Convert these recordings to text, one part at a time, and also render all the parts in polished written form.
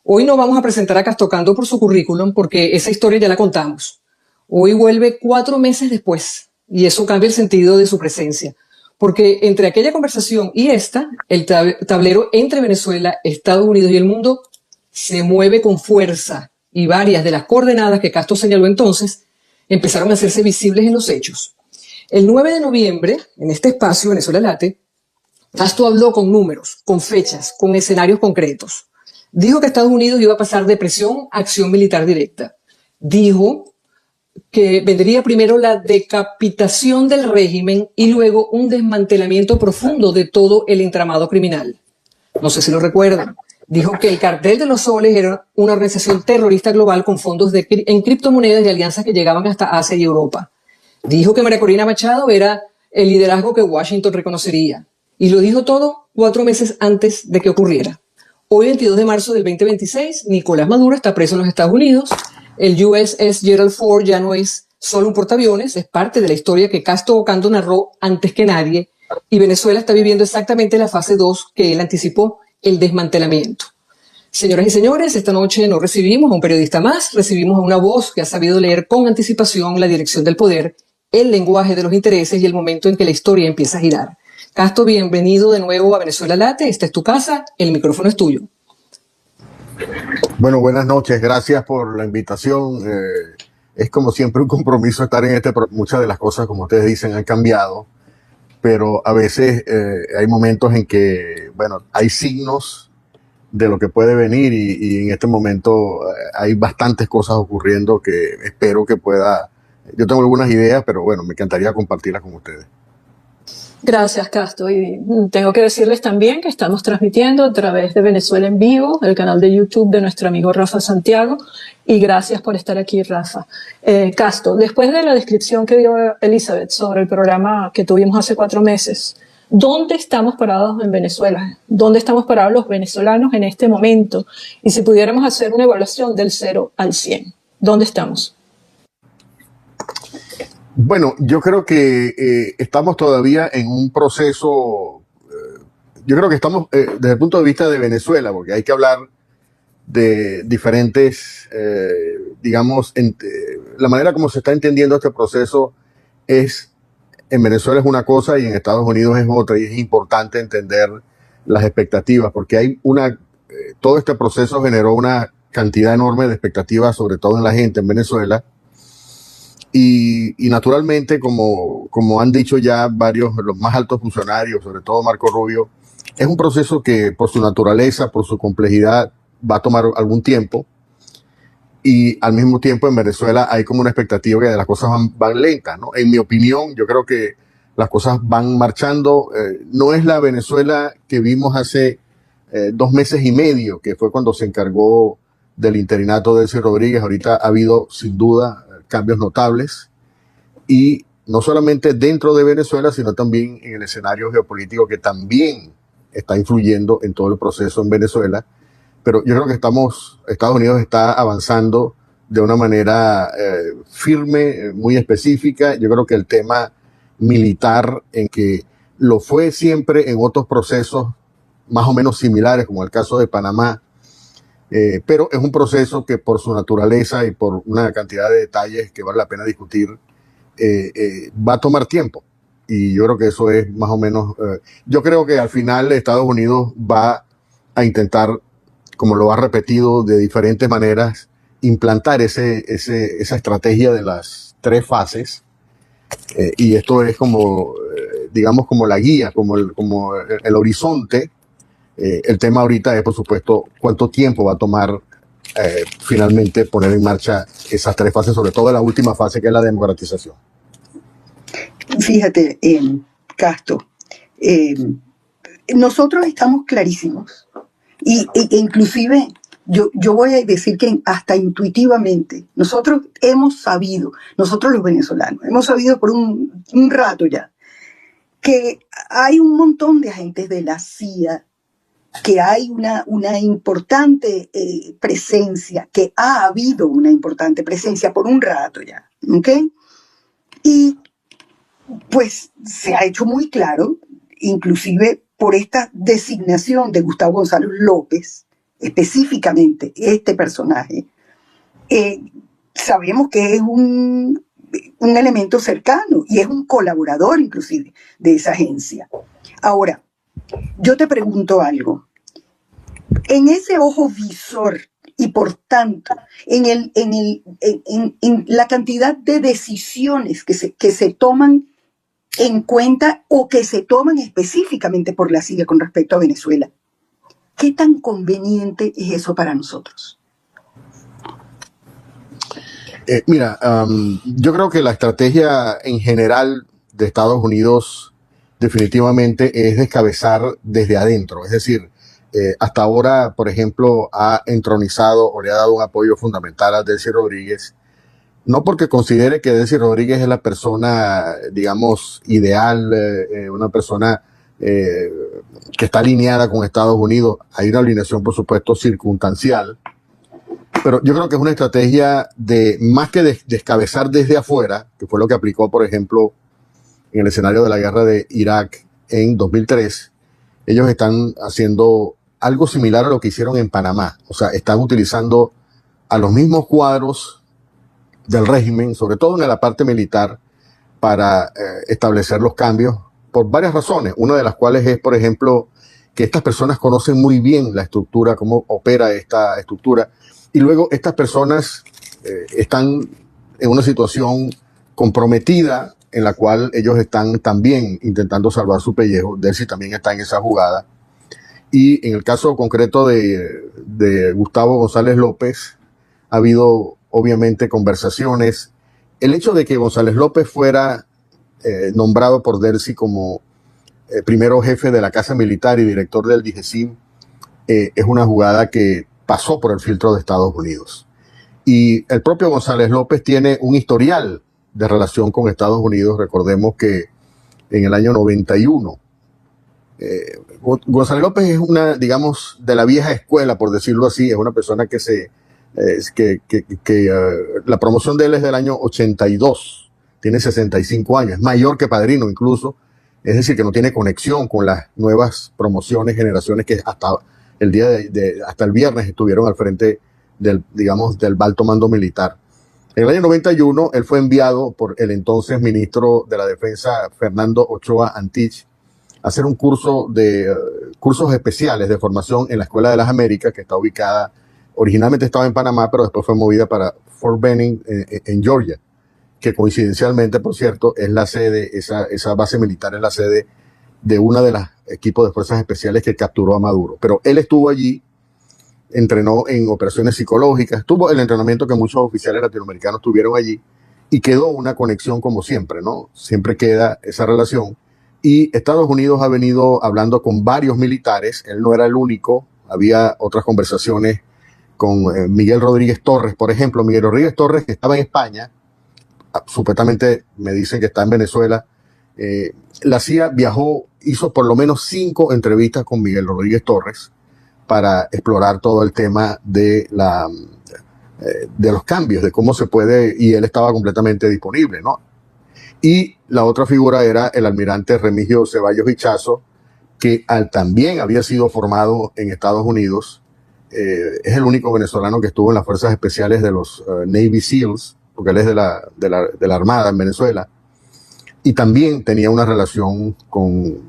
Hoy no vamos a presentar a Castocando por su currículum porque esa historia ya la contamos. Hoy vuelve 4 meses después y eso cambia el sentido de su presencia. Porque entre aquella conversación y esta, el tablero entre Venezuela, Estados Unidos y el mundo se mueve con fuerza y varias de las coordenadas que Castro señaló entonces empezaron a hacerse visibles en los hechos. El 9 de noviembre, en este espacio, Venezuela Late, Castro habló con números, con fechas, con escenarios concretos. Dijo que Estados Unidos iba a pasar de presión a acción militar directa. Dijo que vendría primero la decapitación del régimen y luego un desmantelamiento profundo de todo el entramado criminal. No sé si lo recuerdan. Dijo que el Cartel de los Soles era una organización terrorista global con fondos en criptomonedas y alianzas que llegaban hasta Asia y Europa. Dijo que María Corina Machado era el liderazgo que Washington reconocería. Y lo dijo todo 4 meses antes de que ocurriera. Hoy, 22 de marzo del 2026, Nicolás Maduro está preso en los Estados Unidos. El USS Gerald Ford ya no es solo un portaaviones, es parte de la historia que Castro Ocando narró antes que nadie. Y Venezuela está viviendo exactamente la fase 2 que él anticipó, el desmantelamiento. Señoras y señores, esta noche no recibimos a un periodista más, recibimos a una voz que ha sabido leer con anticipación la dirección del poder, el lenguaje de los intereses y el momento en que la historia empieza a girar. Castro, bienvenido de nuevo a Venezuela Late, esta es tu casa, el micrófono es tuyo. Bueno, buenas noches, gracias por la invitación. Es como siempre un compromiso estar en muchas de las cosas, como ustedes dicen, han cambiado, pero a veces hay momentos en que, bueno, hay signos de lo que puede venir y en este momento hay bastantes cosas ocurriendo que espero que pueda. Yo tengo algunas ideas, pero bueno, me encantaría compartirlas con ustedes. Gracias, Castro. Y tengo que decirles también que estamos transmitiendo a través de Venezuela en Vivo, el canal de YouTube de nuestro amigo Rafa Santiago. Y gracias por estar aquí, Rafa. Castro, después de la descripción que dio Elizabeth sobre el programa que tuvimos hace 4 meses, ¿dónde estamos parados en Venezuela? ¿Dónde estamos parados los venezolanos en este momento? Y si pudiéramos hacer una evaluación del 0 al 100, ¿dónde estamos? Bueno, yo creo que estamos todavía en un proceso, yo creo que estamos desde el punto de vista de Venezuela, porque hay que hablar de diferentes, digamos, la manera como se está entendiendo este proceso en Venezuela es una cosa y en Estados Unidos es otra, y es importante entender las expectativas, porque hay todo este proceso generó una cantidad enorme de expectativas, sobre todo en la gente en Venezuela. Y naturalmente, como han dicho ya varios, los más altos funcionarios, sobre todo Marco Rubio, es un proceso que por su naturaleza, por su complejidad, va a tomar algún tiempo. Y al mismo tiempo en Venezuela hay como una expectativa que las cosas van lentas, ¿no? En mi opinión, yo creo que las cosas van marchando. No es la Venezuela que vimos hace 2 meses y medio, que fue cuando se encargó del interinato de Delcy Rodríguez. Ahorita ha habido, sin duda, cambios notables, y no solamente dentro de Venezuela, sino también en el escenario geopolítico que también está influyendo en todo el proceso en Venezuela. Pero yo creo que Estados Unidos está avanzando de una manera firme, muy específica. Yo creo que el tema militar, en que lo fue siempre en otros procesos más o menos similares, como el caso de Panamá, pero es un proceso que por su naturaleza y por una cantidad de detalles que vale la pena discutir, va a tomar tiempo. Y yo creo que eso es más o menos, yo creo que al final Estados Unidos va a intentar, como lo ha repetido de diferentes maneras, implantar esa estrategia de las 3 fases. Y esto es como, digamos, como la guía, como el horizonte. El tema ahorita es, por supuesto, cuánto tiempo va a tomar finalmente poner en marcha esas 3 fases, sobre todo la última fase, que es la democratización. Fíjate, Castro, nosotros estamos clarísimos e inclusive yo voy a decir que hasta intuitivamente nosotros hemos sabido, nosotros los venezolanos, hemos sabido por un rato ya que hay un montón de agentes de la CIA, que hay una importante presencia, que ha habido una importante presencia por un rato ya, ¿ok? Y pues se ha hecho muy claro, inclusive por esta designación de Gustavo González López, específicamente este personaje, sabemos que es un elemento cercano y es un colaborador inclusive de esa agencia. Ahora, yo te pregunto algo. En ese ojo visor y por tanto en la cantidad de decisiones que se toman en cuenta o que se toman específicamente por la CIA con respecto a Venezuela, ¿qué tan conveniente es eso para nosotros? Mira, yo creo que la estrategia en general de Estados Unidos definitivamente es descabezar desde adentro. Es decir, hasta ahora, por ejemplo, ha entronizado o le ha dado un apoyo fundamental a Delcy Rodríguez, no porque considere que Delcy Rodríguez es la persona, digamos, ideal, una persona que está alineada con Estados Unidos. Hay una alineación, por supuesto, circunstancial, pero yo creo que es una estrategia de más que descabezar desde afuera, que fue lo que aplicó, por ejemplo, en el escenario de la guerra de Irak en 2003. Ellos están haciendo algo similar a lo que hicieron en Panamá. O sea, están utilizando a los mismos cuadros del régimen, sobre todo en la parte militar, para establecer los cambios por varias razones. Una de las cuales es, por ejemplo, que estas personas conocen muy bien la estructura, cómo opera esta estructura. Y luego estas personas están en una situación comprometida en la cual ellos están también intentando salvar su pellejo. Delcy también está en esa jugada. Y en el caso concreto de Gustavo González López, ha habido obviamente conversaciones. El hecho de que González López fuera nombrado por Delcy como primero jefe de la Casa Militar y director del DIGESIM es una jugada que pasó por el filtro de Estados Unidos. Y el propio González López tiene un historial de relación con Estados Unidos. Recordemos que en el año 91, González López es una, digamos, de la vieja escuela, por decirlo así. Es una persona que la promoción de él es del año 82, tiene 65 años, es mayor que Padrino incluso. Es decir, que no tiene conexión con las nuevas promociones, generaciones que hasta el día hasta el viernes estuvieron al frente del alto mando militar. En el año 91, él fue enviado por el entonces ministro de la Defensa, Fernando Ochoa Antich, a hacer un cursos especiales de formación en la Escuela de las Américas, que está ubicada, originalmente estaba en Panamá, pero después fue movida para Fort Benning en Georgia, que coincidencialmente, por cierto, es la sede, esa base militar es la sede de una de las equipos de fuerzas especiales que capturó a Maduro. Pero él estuvo allí, entrenó en operaciones psicológicas, tuvo el entrenamiento que muchos oficiales latinoamericanos tuvieron allí y quedó una conexión como siempre, ¿no? Siempre queda esa relación. Y Estados Unidos ha venido hablando con varios militares, él no era el único, había otras conversaciones con Miguel Rodríguez Torres, por ejemplo. Miguel Rodríguez Torres, que estaba en España, supuestamente me dicen que está en Venezuela. La CIA hizo por lo menos 5 entrevistas con Miguel Rodríguez Torres para explorar todo el tema de los cambios, de cómo se puede, y él estaba completamente disponible, ¿no? Y la otra figura era el almirante Remigio Ceballos Hichazo, que también había sido formado en Estados Unidos. Es el único venezolano que estuvo en las fuerzas especiales de los Navy SEALs, porque él es de la Armada en Venezuela. Y también tenía una relación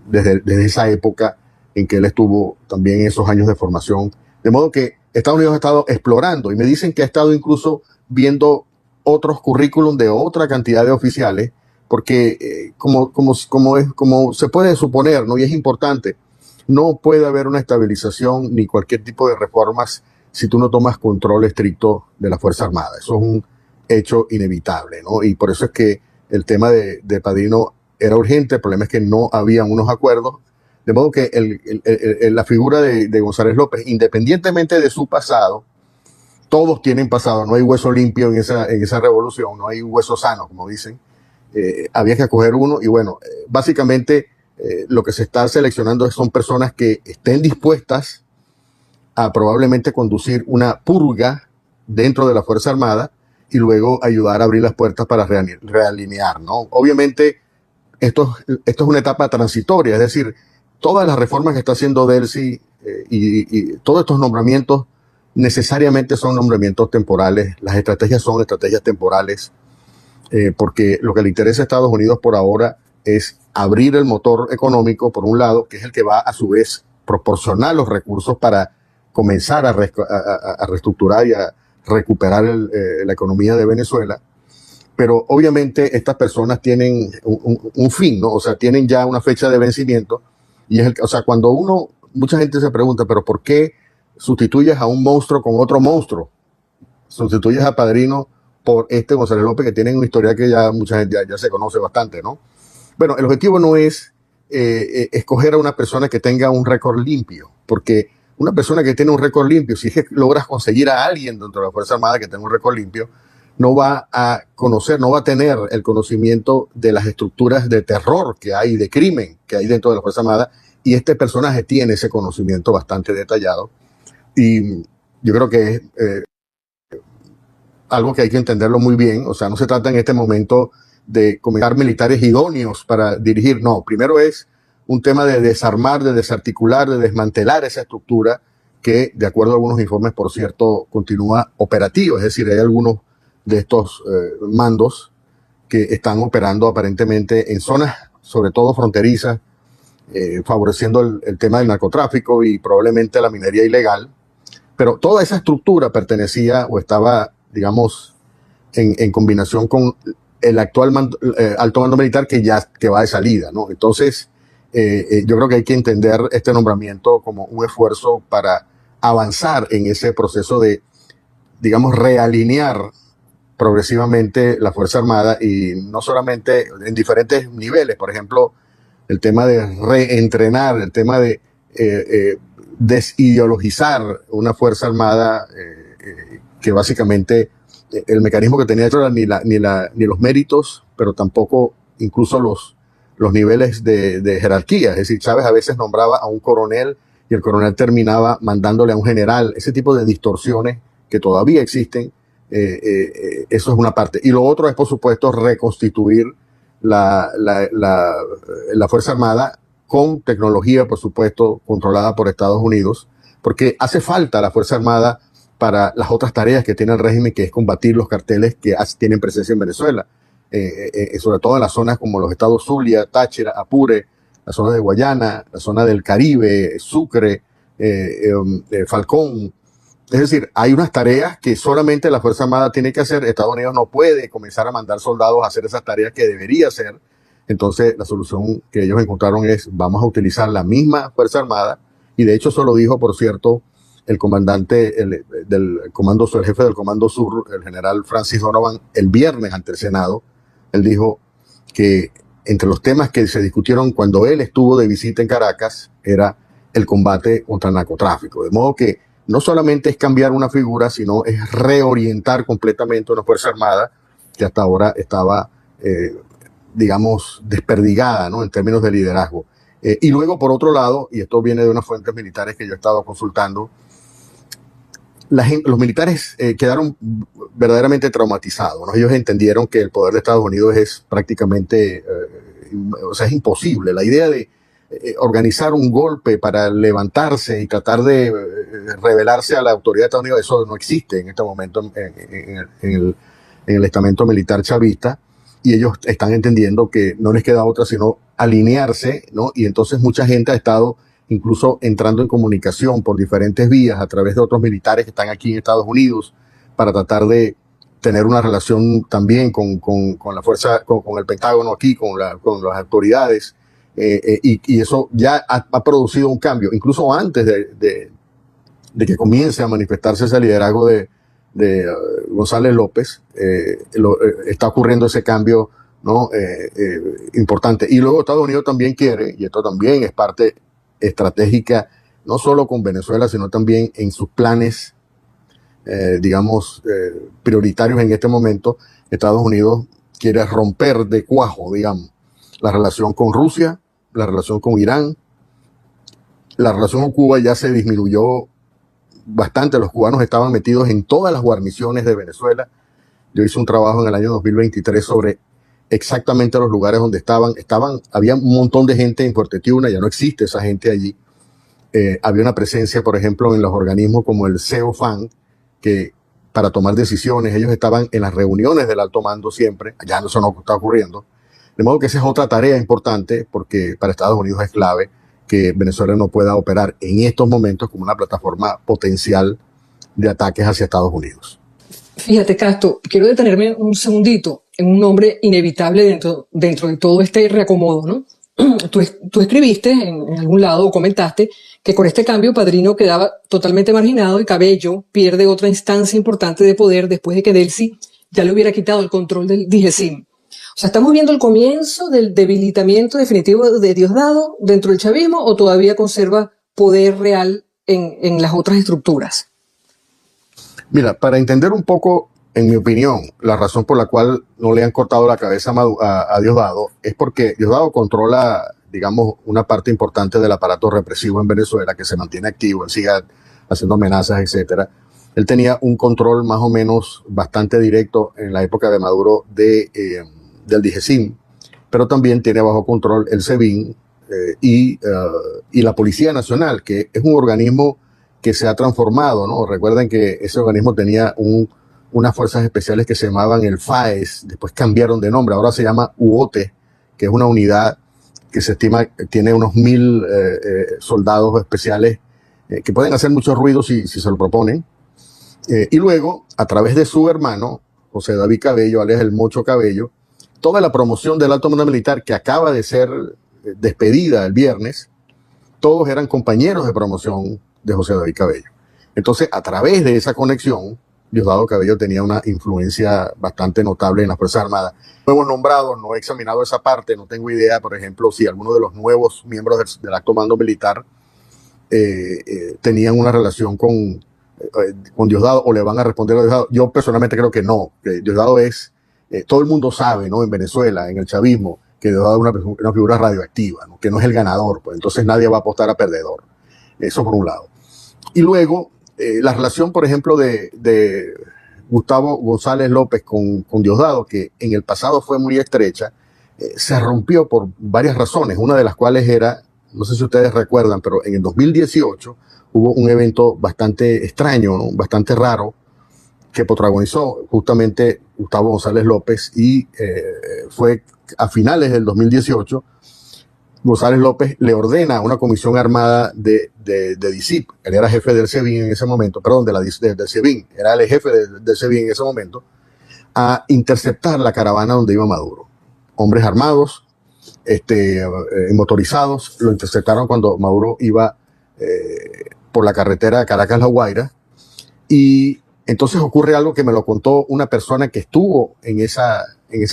desde esa época en que él estuvo también en esos años de formación. De modo que Estados Unidos ha estado explorando, y me dicen que ha estado incluso viendo otros currículum de otra cantidad de oficiales, porque como se puede suponer, ¿no? Y es importante, no puede haber una estabilización ni cualquier tipo de reformas si tú no tomas control estricto de la Fuerza Armada. Eso es un hecho inevitable, ¿no? Y por eso es que el tema de Padrino era urgente. El problema es que no habían unos acuerdos. De modo que la figura de González López, independientemente de su pasado, todos tienen pasado, no hay hueso limpio en esa revolución, no hay hueso sano, como dicen. Había que escoger uno y bueno, básicamente lo que se está seleccionando son personas que estén dispuestas a probablemente conducir una purga dentro de la Fuerza Armada y luego ayudar a abrir las puertas para realinear, ¿no? Obviamente esto es una etapa transitoria, es decir, todas las reformas que está haciendo Delcy y todos estos nombramientos necesariamente son nombramientos temporales. Las estrategias son estrategias temporales, porque lo que le interesa a Estados Unidos por ahora es abrir el motor económico, por un lado, que es el que va a su vez proporcionar los recursos para comenzar a reestructurar y a recuperar la economía de Venezuela. Pero obviamente estas personas tienen un fin, ¿no? O sea, tienen ya una fecha de vencimiento. Y o sea, cuando mucha gente se pregunta, pero ¿por qué sustituyes a un monstruo con otro monstruo? Sustituyes a Padrino por González López, que tienen una historia que ya mucha gente ya se conoce bastante, ¿no? Bueno, el objetivo no es escoger a una persona que tenga un récord limpio, porque una persona que tiene un récord limpio, si es que logras conseguir a alguien dentro de la Fuerza Armada que tenga un récord limpio, no va a conocer, no va a tener el conocimiento de las estructuras de terror que hay, de crimen que hay dentro de la Fuerza Armada, y este personaje tiene ese conocimiento bastante detallado. Y yo creo que es algo que hay que entenderlo muy bien. O sea, no se trata en este momento de comenzar militares idóneos para dirigir, no. Primero es un tema de desarmar, de desarticular, de desmantelar esa estructura que, de acuerdo a algunos informes, por cierto, continúa operativa. Es decir, hay algunos de estos mandos que están operando aparentemente en zonas, sobre todo fronterizas, favoreciendo el tema del narcotráfico y probablemente la minería ilegal. Pero toda esa estructura pertenecía o estaba, digamos, en combinación con el actual alto mando militar que va de salida, ¿no? Entonces, yo creo que hay que entender este nombramiento como un esfuerzo para avanzar en ese proceso de, digamos, realinear progresivamente la Fuerza Armada, y no solamente en diferentes niveles. Por ejemplo, el tema de reentrenar, el tema de desideologizar una Fuerza Armada que básicamente el mecanismo que tenía no era ni los méritos, pero tampoco incluso los niveles de jerarquía. Es decir, Chávez a veces nombraba a un coronel y el coronel terminaba mandándole a un general. Ese tipo de distorsiones que todavía existen, eso es una parte. Y lo otro es, por supuesto, reconstituir la Fuerza Armada con tecnología, por supuesto, controlada por Estados Unidos, porque hace falta la Fuerza Armada para las otras tareas que tiene el régimen, que es combatir los carteles que tienen presencia en Venezuela, sobre todo en las zonas como los estados Zulia, Táchira, Apure, la zona de Guayana, la zona del Caribe, Sucre, Falcón. Es decir, hay unas tareas que solamente la Fuerza Armada tiene que hacer. Estados Unidos no puede comenzar a mandar soldados a hacer esas tareas que debería hacer. Entonces, la solución que ellos encontraron es: vamos a utilizar la misma Fuerza Armada. Y de hecho, eso lo dijo, por cierto, el comandante del Comando Sur, el jefe del Comando Sur, el general Francis Donovan, el viernes ante el Senado. Él dijo que entre los temas que se discutieron cuando él estuvo de visita en Caracas era el combate contra el narcotráfico. De modo que no solamente es cambiar una figura, sino es reorientar completamente una Fuerza Armada que hasta ahora estaba, digamos, desperdigada, ¿no?, en términos de liderazgo. Y luego, por otro lado, y esto viene de unas fuentes militares que yo he estado consultando, los militares quedaron verdaderamente traumatizados, ¿no? Ellos entendieron que el poder de Estados Unidos es prácticamente, o sea, es imposible. La idea de organizar un golpe para levantarse y tratar de rebelarse a la autoridad de Estados Unidos, eso no existe en este momento en el estamento militar chavista, y ellos están entendiendo que no les queda otra sino alinearse, ¿no? Y entonces mucha gente ha estado incluso entrando en comunicación por diferentes vías a través de otros militares que están aquí en Estados Unidos para tratar de tener una relación también con la fuerza, con el Pentágono aquí, con las autoridades, y eso ya ha producido un cambio. Incluso antes de que comience a manifestarse ese liderazgo de González López, está ocurriendo ese cambio, ¿no?, importante. Y luego Estados Unidos también quiere, y esto también es parte estratégica, no solo con Venezuela, sino también en sus planes, digamos, prioritarios en este momento. Estados Unidos quiere romper de cuajo, digamos, la relación con Rusia, la relación con Irán. La relación con Cuba ya se disminuyó bastante. Los cubanos estaban metidos en todas las guarniciones de Venezuela. Yo hice un trabajo en el año 2023 sobre exactamente los lugares donde había un montón de gente en Fuerte Tiuna, ya no existe esa gente allí. Había una presencia, por ejemplo, en los organismos como el CEOFAN, que para tomar decisiones, ellos estaban en las reuniones del alto mando siempre, ya eso no está ocurriendo. De modo que esa es otra tarea importante, porque para Estados Unidos es clave que Venezuela no pueda operar en estos momentos como una plataforma potencial de ataques hacia Estados Unidos. Fíjate, Castro, quiero detenerme un segundito en un nombre inevitable dentro de todo este reacomodo, ¿no? Tú escribiste en algún lado o comentaste que con este cambio Padrino quedaba totalmente marginado y Cabello pierde otra instancia importante de poder después de que Delcy ya le hubiera quitado el control del DGCIM. O sea, ¿estamos viendo el comienzo del debilitamiento definitivo de Diosdado dentro del chavismo o todavía conserva poder real en las otras estructuras? Mira, para entender un poco, en mi opinión, la razón por la cual no le han cortado la cabeza a Diosdado es porque Diosdado controla, digamos, una parte importante del aparato represivo en Venezuela que se mantiene activo, él sigue haciendo amenazas, etcétera. Él tenía un control más o menos bastante directo en la época de Maduro del DGCIM, pero también tiene bajo control el SEBIN y la Policía Nacional, que es un organismo que se ha transformado, ¿no? Recuerden que ese organismo tenía unas fuerzas especiales que se llamaban el FAES, después cambiaron de nombre, ahora se llama UOTE, que es una unidad que se estima que tiene unos 1000 soldados especiales que pueden hacer mucho ruido si se lo proponen. Y luego, a través de su hermano, José David Cabello, alias el Mocho Cabello, toda la promoción del alto mando militar que acaba de ser despedida el viernes, todos eran compañeros de promoción de José David Cabello. Entonces, a través de esa conexión, Diosdado Cabello tenía una influencia bastante notable en las Fuerzas Armadas. Nuevos nombrados, no he examinado esa parte, no tengo idea, por ejemplo, si alguno de los nuevos miembros del alto mando militar tenían una relación con Diosdado o le van a responder a Diosdado. Yo personalmente creo que no, que Diosdado es, todo el mundo sabe, ¿no? En Venezuela, en el chavismo, que Diosdado es una figura radioactiva, ¿no? Que no es el ganador, pues entonces nadie va a apostar a perdedor. Eso por un lado. Y luego, la relación, por ejemplo, de Gustavo González López con Diosdado, que en el pasado fue muy estrecha, se rompió por varias razones, una de las cuales era, no sé si ustedes recuerdan, pero en el 2018 hubo un evento bastante extraño, ¿no? Bastante raro, que protagonizó justamente Gustavo González López y fue a finales del 2018, González López le ordena a una comisión armada de DICIP, él era jefe del SEBIN en ese momento, perdón, del SEBIN, era el jefe del SEBIN en ese momento, a interceptar la caravana donde iba Maduro. Hombres armados, motorizados, lo interceptaron cuando Maduro iba por la carretera Caracas-La Guaira, y entonces ocurre algo que me lo contó una persona que estuvo en esa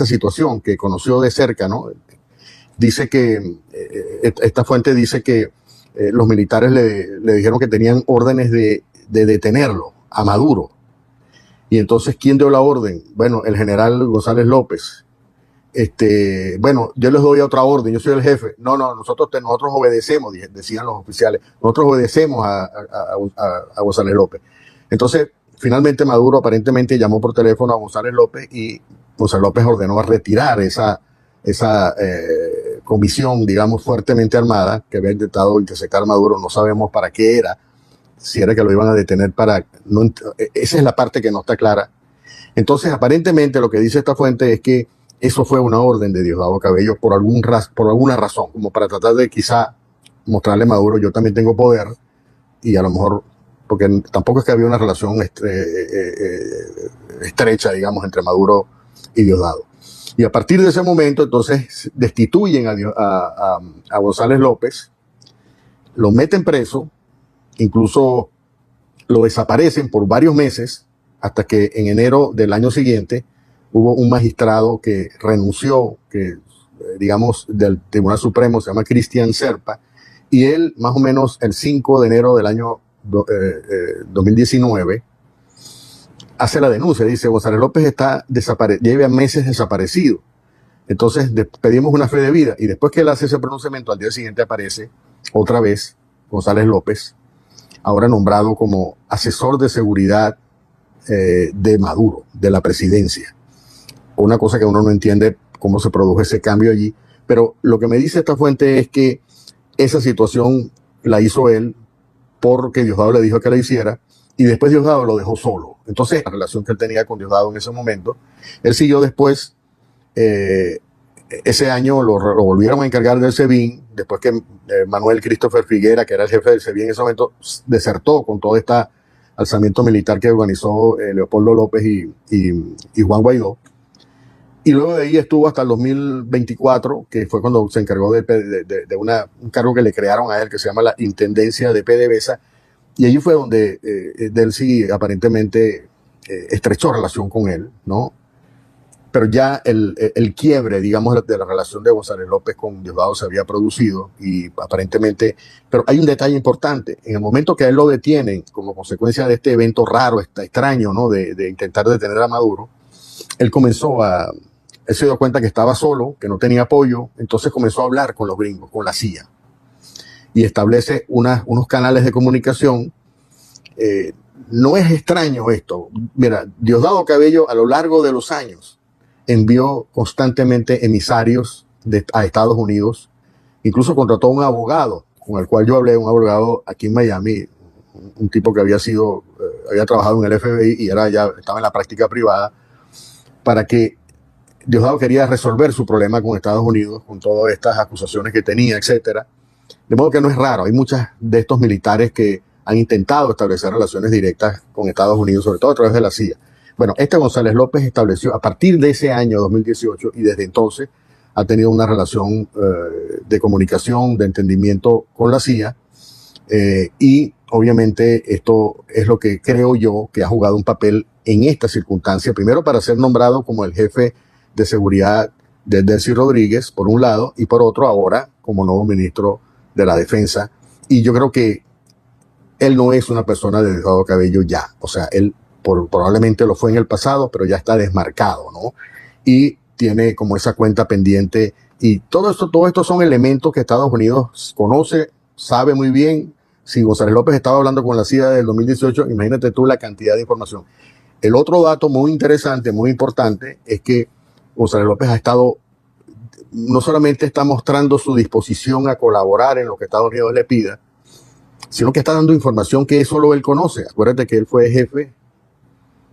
situación, que conoció de cerca, ¿no? Dice que, esta fuente dice que los militares le dijeron que tenían órdenes de detenerlo a Maduro. Y entonces, ¿quién dio la orden? Bueno, el general González López. Bueno, yo les doy otra orden, yo soy el jefe. No, nosotros obedecemos, decían los oficiales. Nosotros obedecemos a González López. Entonces, finalmente Maduro aparentemente llamó por teléfono a González López y González López ordenó a retirar esa comisión, digamos, fuertemente armada que había intentado interceptar a Maduro. No sabemos para qué era, si era que lo iban a detener para... No, esa es la parte que no está clara. Entonces, aparentemente lo que dice esta fuente es que eso fue una orden de Diosdado Cabello por alguna razón, como para tratar de quizá mostrarle a Maduro, yo también tengo poder, y a lo mejor, porque tampoco es que había una relación estrecha, digamos, entre Maduro y Diosdado. Y a partir de ese momento, entonces, destituyen a González López, lo meten preso, incluso lo desaparecen por varios meses, hasta que en enero del año siguiente hubo un magistrado que renunció, que digamos del Tribunal Supremo, se llama Cristian Serpa, y él más o menos el 5 de enero del año 2019 hace la denuncia, dice González López lleva meses desaparecido, entonces pedimos una fe de vida, y después que él hace ese pronunciamiento, al día siguiente aparece otra vez González López, ahora nombrado como asesor de seguridad de Maduro, de la presidencia. Una cosa que uno no entiende cómo se produjo ese cambio allí, pero lo que me dice esta fuente es que esa situación la hizo él porque Diosdado le dijo que la hiciera, y después Diosdado lo dejó solo. Entonces, la relación que él tenía con Diosdado en ese momento, él siguió después, eh, ese año lo volvieron a encargar del SEBIN, después que Manuel Christopher Figuera, que era el jefe del SEBIN en ese momento, desertó con todo este alzamiento militar que organizó Leopoldo López y Juan Guaidó. Y luego de ahí estuvo hasta el 2024, que fue cuando se encargó de un cargo que le crearon a él, que se llama la Intendencia de PDVSA, y allí fue donde Delcy aparentemente estrechó relación con él, ¿no? Pero ya el quiebre, digamos, de la relación de González López con Diosdado se había producido y aparentemente, pero hay un detalle importante, en el momento que a él lo detienen como consecuencia de este evento raro, extraño, ¿no? De intentar detener a Maduro, él se dio cuenta que estaba solo, que no tenía apoyo, entonces comenzó a hablar con los gringos, con la CIA, y establece unos canales de comunicación. No es extraño esto. Mira, Diosdado Cabello a lo largo de los años envió constantemente emisarios a Estados Unidos, incluso contrató a un abogado con el cual yo hablé, un abogado aquí en Miami, un tipo que había trabajado en el FBI y estaba en la práctica privada, para que Diosdado quería resolver su problema con Estados Unidos, con todas estas acusaciones que tenía, etcétera. De modo que no es raro, hay muchos de estos militares que han intentado establecer relaciones directas con Estados Unidos, sobre todo a través de la CIA. Bueno, González López estableció a partir de ese año 2018 y desde entonces ha tenido una relación de comunicación, de entendimiento con la CIA, y obviamente esto es lo que creo yo que ha jugado un papel en esta circunstancia, primero para ser nombrado como el jefe de seguridad de Delcy Rodríguez, por un lado, y por otro ahora como nuevo ministro de la Defensa. Y yo creo que él no es una persona de Diosdado Cabello ya, o sea, él probablemente lo fue en el pasado, pero ya está desmarcado, ¿no? Y tiene como esa cuenta pendiente, y todo esto son elementos que Estados Unidos conoce, sabe muy bien. Si González López estaba hablando con la CIA del 2018, imagínate tú la cantidad de información. El otro dato muy interesante, muy importante, es que González López no solamente está mostrando su disposición a colaborar en lo que Estados Unidos le pida, sino que está dando información que solo él conoce. Acuérdate que él fue jefe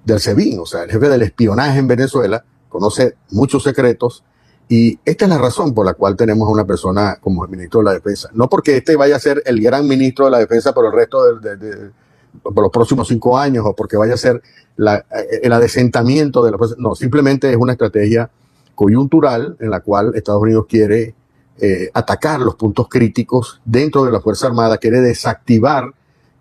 del SEBIN, o sea, el jefe del espionaje en Venezuela, conoce muchos secretos, y esta es la razón por la cual tenemos a una persona como el ministro de la Defensa. No porque vaya a ser el gran ministro de la Defensa por el resto por los próximos 5 años, o porque vaya a ser el adesentamiento de la fuerza. No, simplemente es una estrategia coyuntural en la cual Estados Unidos quiere atacar los puntos críticos dentro de la Fuerza Armada, quiere desactivar,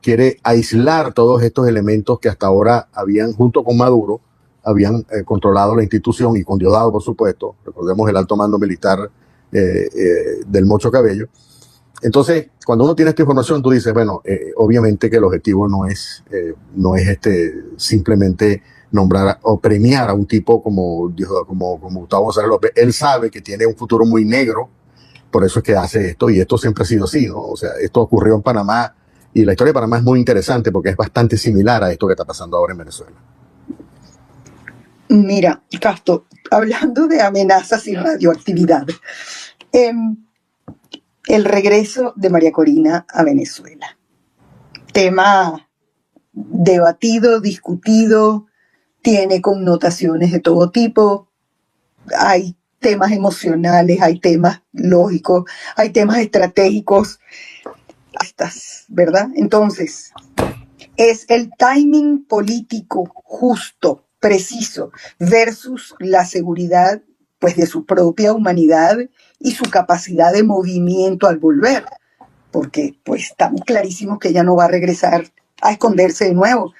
quiere aislar todos estos elementos que hasta ahora junto con Maduro, habían controlado la institución, y con Diosdado, por supuesto. Recordemos el alto mando militar del Mocho Cabello. Entonces, cuando uno tiene esta información, tú dices, bueno, obviamente que el objetivo no es simplemente nombrar o premiar a un tipo como Gustavo González López. Él sabe que tiene un futuro muy negro, por eso es que hace esto, y esto siempre ha sido así, ¿no? O sea, esto ocurrió en Panamá, y la historia de Panamá es muy interesante porque es bastante similar a esto que está pasando ahora en Venezuela. Mira, Casto, hablando de amenazas y radioactividad, el regreso de María Corina a Venezuela. Tema debatido, discutido, tiene connotaciones de todo tipo. Hay temas emocionales, hay temas lógicos, hay temas estratégicos, ¿verdad? Entonces, es el timing político justo, preciso, versus la seguridad, pues, de su propia humanidad y su capacidad de movimiento al volver, porque pues estamos clarísimos que ella no va a regresar a esconderse de nuevo.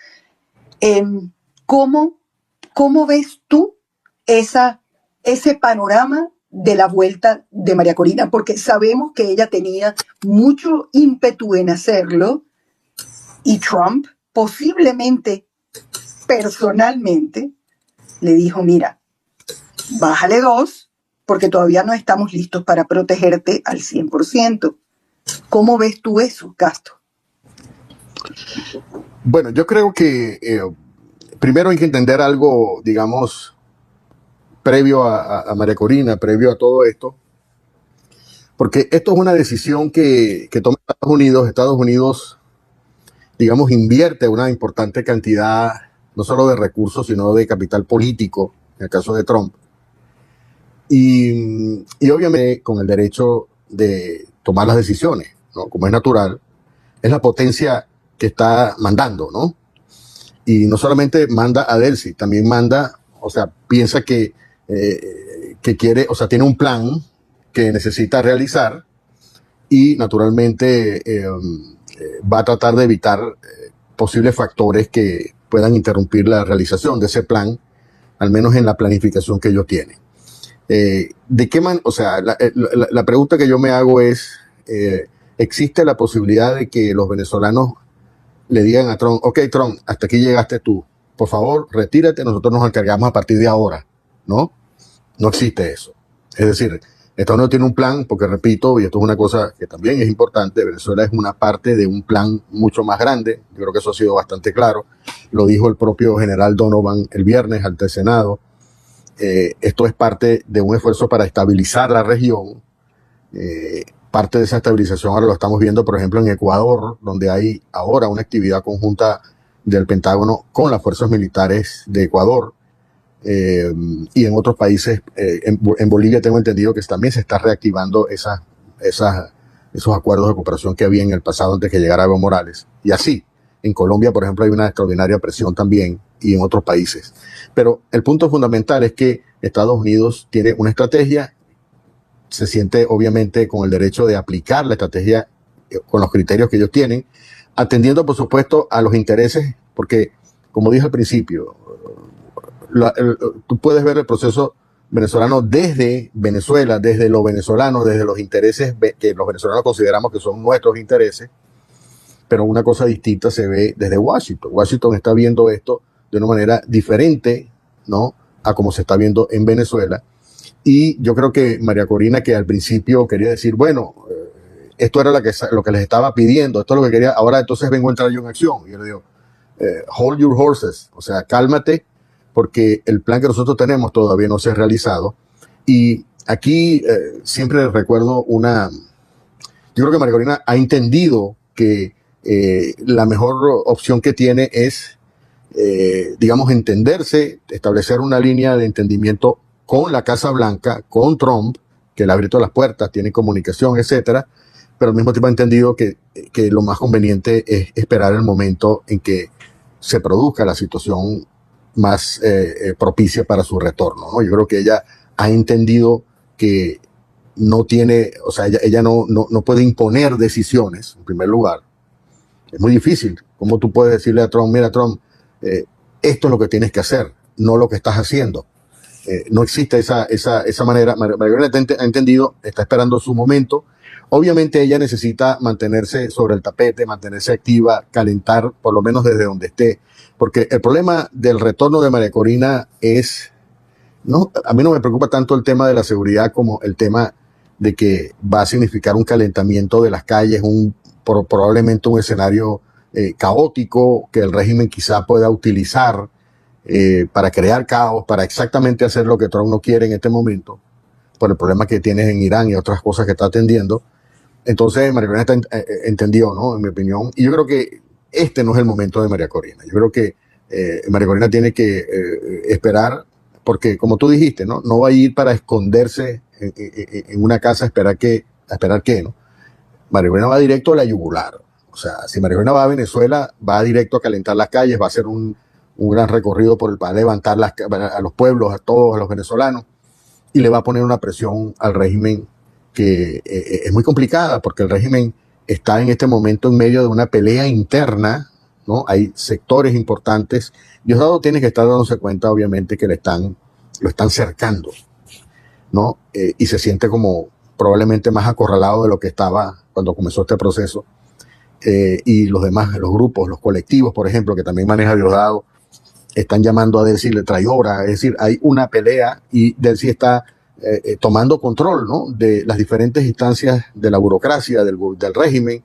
¿Cómo ves tú ese panorama de la vuelta de María Corina? Porque sabemos que ella tenía mucho ímpetu en hacerlo, y Trump posiblemente, personalmente, le dijo, mira, bájale 2, porque todavía no estamos listos para protegerte al 100%. ¿Cómo ves tú eso, Castro? Bueno, yo creo que primero hay que entender algo, digamos, previo a María Corina, previo a todo esto, porque esto es una decisión que toma Estados Unidos. Estados Unidos digamos, invierte una importante cantidad, no solo de recursos, sino de capital político, en el caso de Trump, y obviamente con el derecho de tomar las decisiones, ¿no? Como es natural, es la potencia que está mandando, ¿no? Y no solamente manda a Delcy, también manda, o sea, piensa que quiere, o sea, tiene un plan que necesita realizar y naturalmente va a tratar de evitar posibles factores que puedan interrumpir la realización de ese plan, al menos en la planificación que ellos tienen. ¿De qué o sea, la pregunta que yo me hago es, ¿existe la posibilidad de que los venezolanos le digan a Trump, ok, Trump, hasta aquí llegaste tú, por favor, retírate, nosotros nos encargamos a partir de ahora? ¿No? No existe eso. Es decir, Estados Unidos tiene un plan, porque repito, y esto es una cosa que también es importante, Venezuela es una parte de un plan mucho más grande, yo creo que eso ha sido bastante claro, lo dijo el propio general Donovan el viernes ante el Senado. Esto es parte de un esfuerzo para estabilizar la región. Parte de esa estabilización ahora lo estamos viendo, por ejemplo, en Ecuador, donde hay ahora una actividad conjunta del Pentágono con las fuerzas militares de Ecuador, y en otros países. En Bolivia tengo entendido que también se está reactivando esos acuerdos de cooperación que había en el pasado antes que llegara Evo Morales. Y así, en Colombia, por ejemplo, hay una extraordinaria presión también, y en otros países. Pero el punto fundamental es que Estados Unidos tiene una estrategia, se siente obviamente con el derecho de aplicar la estrategia con los criterios que ellos tienen, atendiendo por supuesto a los intereses, porque como dije al principio, tú puedes ver el proceso venezolano desde Venezuela, desde los venezolanos, desde los intereses que los venezolanos consideramos que son nuestros intereses, pero una cosa distinta se ve desde Washington. Washington está viendo esto de una manera diferente, ¿no?, a como se está viendo en Venezuela. Y yo creo que María Corina, que al principio quería decir, bueno, esto era lo que les estaba pidiendo, esto es lo que quería, ahora entonces vengo a entrar yo en acción. Y yo le digo, hold your horses, o sea, cálmate, porque el plan que nosotros tenemos todavía no se ha realizado. Y aquí siempre recuerdo yo creo que María Corina ha entendido que la mejor opción que tiene es, digamos, entenderse, establecer una línea de entendimiento con la Casa Blanca, con Trump, que le ha abierto las puertas, tiene comunicación, etcétera, pero al mismo tiempo ha entendido que lo más conveniente es esperar el momento en que se produzca la situación más propicia para su retorno, ¿no? Yo creo que ella ha entendido que no tiene, o sea, ella no puede imponer decisiones, en primer lugar. Es muy difícil. ¿Cómo tú puedes decirle a Trump, mira, Trump, esto es lo que tienes que hacer, no lo que estás haciendo? No existe esa manera. María Corina ha entendido, está esperando su momento. Obviamente ella necesita mantenerse sobre el tapete, mantenerse activa, calentar, por lo menos desde donde esté. Porque el problema del retorno de María Corina es, no, a mí no me preocupa tanto el tema de la seguridad como el tema de que va a significar un calentamiento de las calles, probablemente un escenario caótico que el régimen quizá pueda utilizar para crear caos, para exactamente hacer lo que Trump no quiere en este momento, por el problema que tiene en Irán y otras cosas que está atendiendo. Entonces María Corina entendió, ¿no?, en mi opinión, y yo creo que este no es el momento de María Corina. Yo creo que María Corina tiene que esperar, porque como tú dijiste, no va a ir para esconderse en una casa a esperar qué, ¿no? María Corina va directo a la yugular. O sea, si María Corina va a Venezuela, va directo a calentar las calles, va a hacer un gran recorrido para levantar a los pueblos, a todos, a los venezolanos, y le va a poner una presión al régimen que es muy complicada, porque el régimen está en este momento en medio de una pelea interna, ¿no? Hay sectores importantes. Diosdado tiene que estar dándose cuenta, obviamente, que lo están cercando, ¿no? Y se siente como probablemente más acorralado de lo que estaba cuando comenzó este proceso. Y los demás, los grupos, los colectivos, por ejemplo, que también maneja Diosdado, están llamando a Delcy traidora. Es decir, hay una pelea y Delcy está tomando control, ¿no?, de las diferentes instancias de la burocracia, del régimen,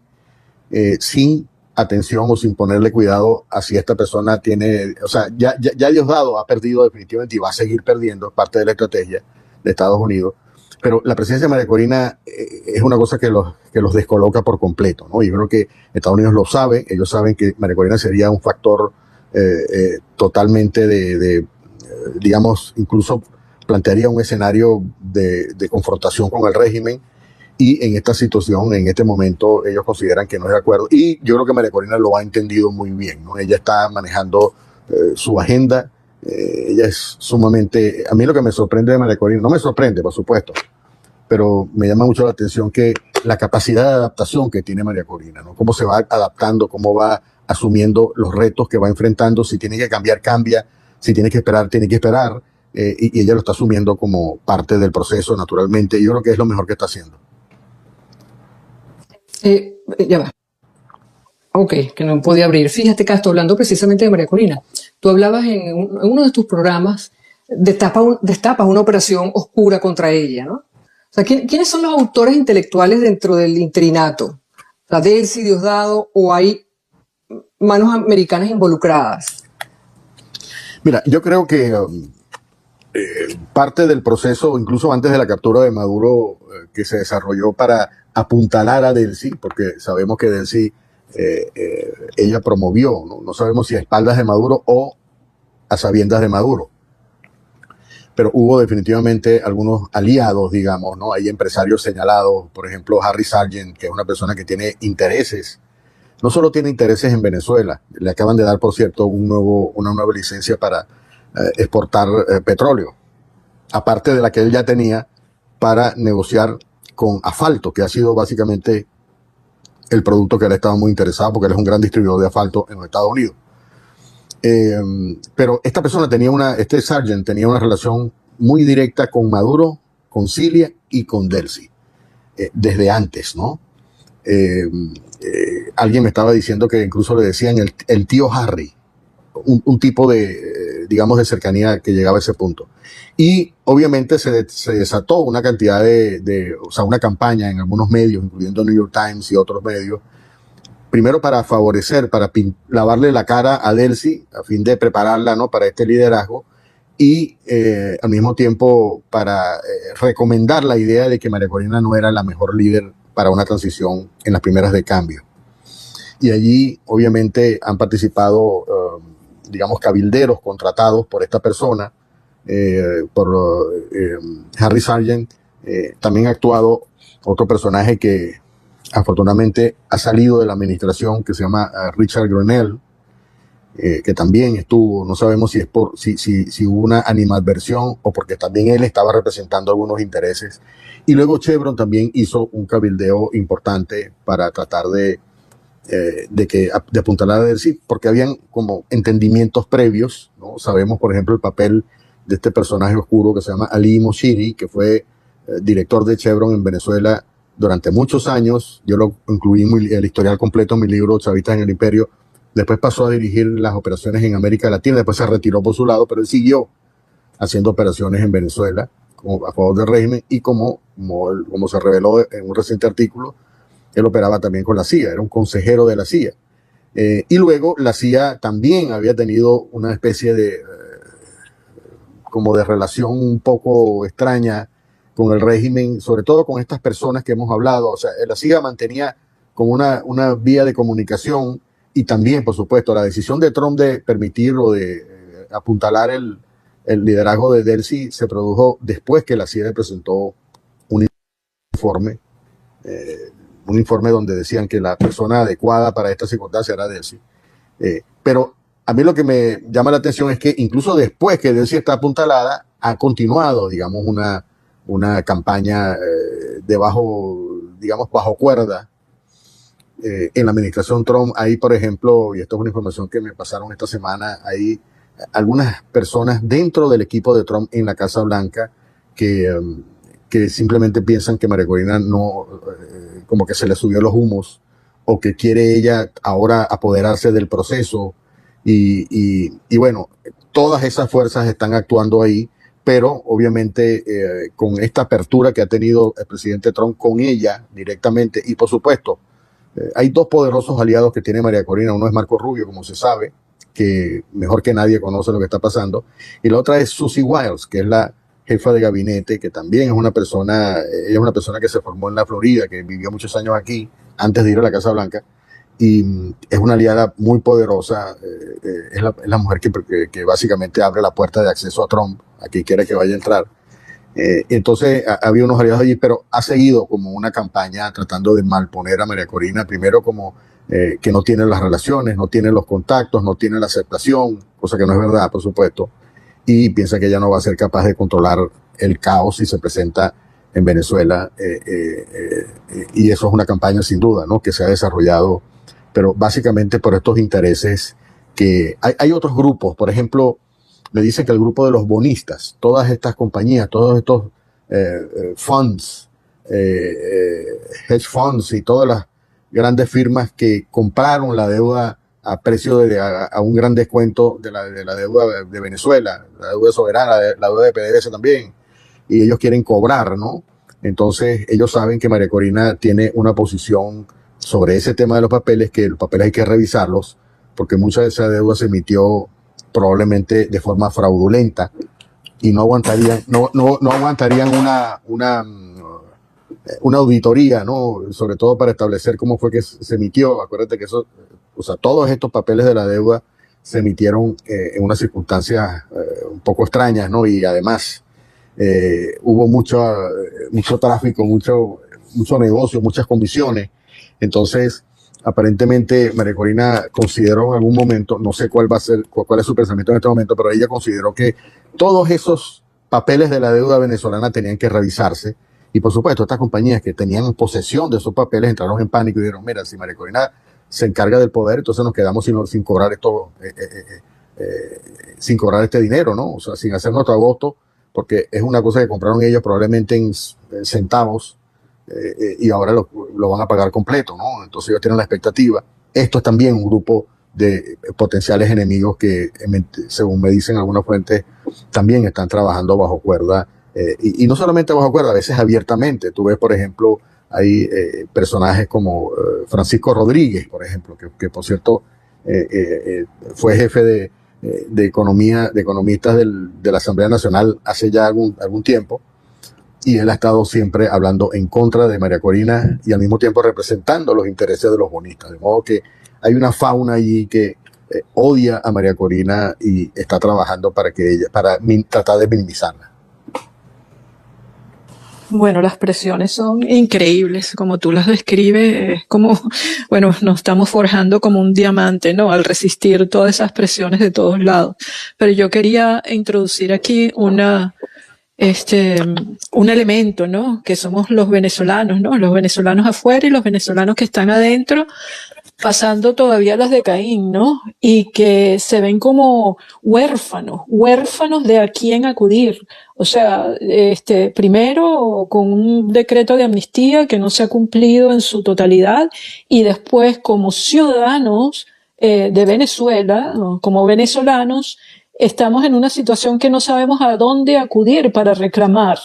sin atención o sin ponerle cuidado a si esta persona tiene, o sea, ya Diosdado ha perdido definitivamente y va a seguir perdiendo, parte de la estrategia de Estados Unidos. Pero la presencia de María Corina es una cosa que los descoloca por completo, ¿no? Yo creo que Estados Unidos lo sabe, ellos saben que María Corina sería un factor totalmente digamos, incluso plantearía un escenario de confrontación con el régimen, y en esta situación, en este momento, ellos consideran que no es de acuerdo, y yo creo que María Corina lo ha entendido muy bien, ¿no? Ella está manejando su agenda. Ella es sumamente, a mí lo que me sorprende de María Corina, no me sorprende, por supuesto, pero me llama mucho la atención que la capacidad de adaptación que tiene María Corina, ¿no? Cómo se va adaptando, cómo va asumiendo los retos que va enfrentando, si tiene que cambiar, cambia, si tiene que esperar, tiene que esperar, y ella lo está asumiendo como parte del proceso, naturalmente. Yo creo que es lo mejor que está haciendo. Ya va. Ok, que no podía abrir. Fíjate, Castro, hablando precisamente de María Corina, tú hablabas en uno de tus programas, destapas una operación oscura contra ella, ¿no? O sea, ¿quiénes son los autores intelectuales dentro del interinato? O sea, Delcy, Diosdado, o hay manos americanas involucradas. Mira, yo creo que parte del proceso, incluso antes de la captura de Maduro, que se desarrolló para apuntalar a Delcy, porque sabemos que Delcy ella promovió, ¿no? No sabemos si a espaldas de Maduro o a sabiendas de Maduro, pero hubo definitivamente algunos aliados, digamos, ¿no? Hay empresarios señalados, por ejemplo, Harry Sargent, que es una persona que tiene intereses, no solo tiene intereses en Venezuela, le acaban de dar, por cierto, una nueva licencia para exportar petróleo, aparte de la que él ya tenía para negociar con asfalto, que ha sido básicamente el producto que él estaba muy interesado, porque él es un gran distribuidor de asfalto en los Estados Unidos. Pero esta persona este Sargent tenía una relación muy directa con Maduro, con Cilia y con Delcy, desde antes, ¿no? Alguien me estaba diciendo que incluso le decían el tío Harry, un tipo de, digamos, de cercanía que llegaba a ese punto. Y obviamente se desató una cantidad o sea, una campaña en algunos medios, incluyendo New York Times y otros medios, primero para favorecer, para lavarle la cara a Delcy, a fin de prepararla, ¿no?, para este liderazgo, y al mismo tiempo para recomendar la idea de que María Corina no era la mejor líder para una transición en las primeras de cambio. Y allí obviamente han participado, digamos, cabilderos contratados por esta persona, por Harry Sargent. También ha actuado otro personaje que afortunadamente ha salido de la administración, que se llama Richard Grenell, que también estuvo, no sabemos si hubo una animadversión o porque también él estaba representando algunos intereses. Y luego Chevron también hizo un cabildeo importante para tratar de apuntalar a Delcy, porque habían como entendimientos previos, ¿no? Sabemos, por ejemplo, el papel de este personaje oscuro que se llama Ali Moshiri, que fue director de Chevron en Venezuela durante muchos años. Yo lo incluí en el historial completo en mi libro Chavistas en el Imperio. Después pasó a dirigir las operaciones en América Latina, después se retiró por su lado, pero él siguió haciendo operaciones en Venezuela a favor del régimen, y como se reveló en un reciente artículo, él operaba también con la CIA, era un consejero de la CIA. Y luego la CIA también había tenido una especie de como de relación un poco extraña con el régimen, sobre todo con estas personas que hemos hablado. O sea, la CIA mantenía como una vía de comunicación, y también, por supuesto, la decisión de Trump de permitir o de apuntalar el liderazgo de Delcy se produjo después que la CIA presentó un informe donde decían que la persona adecuada para esta circunstancia era Delcy. Pero a mí lo que me llama la atención es que incluso después que Delcy está apuntalada, ha continuado, digamos, una campaña bajo cuerda. En la administración Trump hay, por ejemplo, y esto es una información que me pasaron esta semana, hay algunas personas dentro del equipo de Trump en la Casa Blanca que simplemente piensan que María Corina no, como que se le subió los humos, o que quiere ella ahora apoderarse del proceso. Y bueno, todas esas fuerzas están actuando ahí, pero obviamente con esta apertura que ha tenido el presidente Trump con ella directamente, y por supuesto, hay dos poderosos aliados que tiene María Corina. Uno es Marco Rubio, como se sabe, que mejor que nadie conoce lo que está pasando, y la otra es Susie Wiles, que es la jefa de gabinete, que también es una persona, ella es una persona que se formó en la Florida, que vivió muchos años aquí, antes de ir a la Casa Blanca, y es una aliada muy poderosa, es la mujer que básicamente abre la puerta de acceso a Trump, a quien quiera que vaya a entrar. Entonces había unos aliados allí, pero ha seguido como una campaña tratando de malponer a María Corina, primero como que no tiene las relaciones, no tiene los contactos, no tiene la aceptación, cosa que no es verdad, por supuesto, y piensa que ella no va a ser capaz de controlar el caos si se presenta en Venezuela, y eso es una campaña sin duda, ¿no?, que se ha desarrollado, pero básicamente por estos intereses que hay otros grupos, por ejemplo, me dicen que el grupo de los bonistas, todas estas compañías, todos estos funds, hedge funds y todas las grandes firmas que compraron la deuda a precio a un gran descuento de la deuda de Venezuela, la deuda soberana, la deuda de PDVSA también, y ellos quieren cobrar, ¿no? Entonces ellos saben que María Corina tiene una posición sobre ese tema de los papeles, que los papeles hay que revisarlos, porque mucha de esa deuda se emitió probablemente de forma fraudulenta y no aguantarían una auditoría, ¿no?, sobre todo para establecer cómo fue que se emitió. Acuérdate que eso, o sea, todos estos papeles de la deuda se emitieron en unas circunstancias un poco extrañas, ¿no? Y además hubo mucho tráfico, mucho negocio, muchas comisiones. Entonces, aparentemente María Corina consideró en algún momento, no sé cuál es su pensamiento en este momento, pero ella consideró que todos esos papeles de la deuda venezolana tenían que revisarse. Y por supuesto, estas compañías que tenían posesión de esos papeles entraron en pánico y dijeron: mira, si María Corina se encarga del poder, entonces nos quedamos sin cobrar sin cobrar este dinero, ¿no? O sea, sin hacer nuestro agosto, porque es una cosa que compraron ellos probablemente en centavos, y ahora lo van a pagar completo, ¿no? Entonces ellos tienen la expectativa. Esto es también un grupo de potenciales enemigos que, según me dicen algunas fuentes, también están trabajando bajo cuerda, y no solamente bajo cuerda, a veces abiertamente. Tú ves, por ejemplo, hay personajes como Francisco Rodríguez, por ejemplo, que por cierto fue jefe de economistas de la Asamblea Nacional hace ya algún tiempo, y él ha estado siempre hablando en contra de María Corina y al mismo tiempo representando los intereses de los bonistas. De modo que hay una fauna allí que odia a María Corina y está trabajando para tratar de minimizarla. Bueno, las presiones son increíbles, como tú las describes, es como, bueno, nos estamos forjando como un diamante, ¿no?, al resistir todas esas presiones de todos lados. Pero yo quería introducir aquí un elemento, ¿no?, que somos los venezolanos, ¿no?, los venezolanos afuera y los venezolanos que están adentro, pasando todavía las de Caín, ¿no?, y que se ven como huérfanos de a quién acudir. O sea, primero con un decreto de amnistía que no se ha cumplido en su totalidad, y después como ciudadanos de Venezuela, ¿no?, como venezolanos, estamos en una situación que no sabemos a dónde acudir para reclamar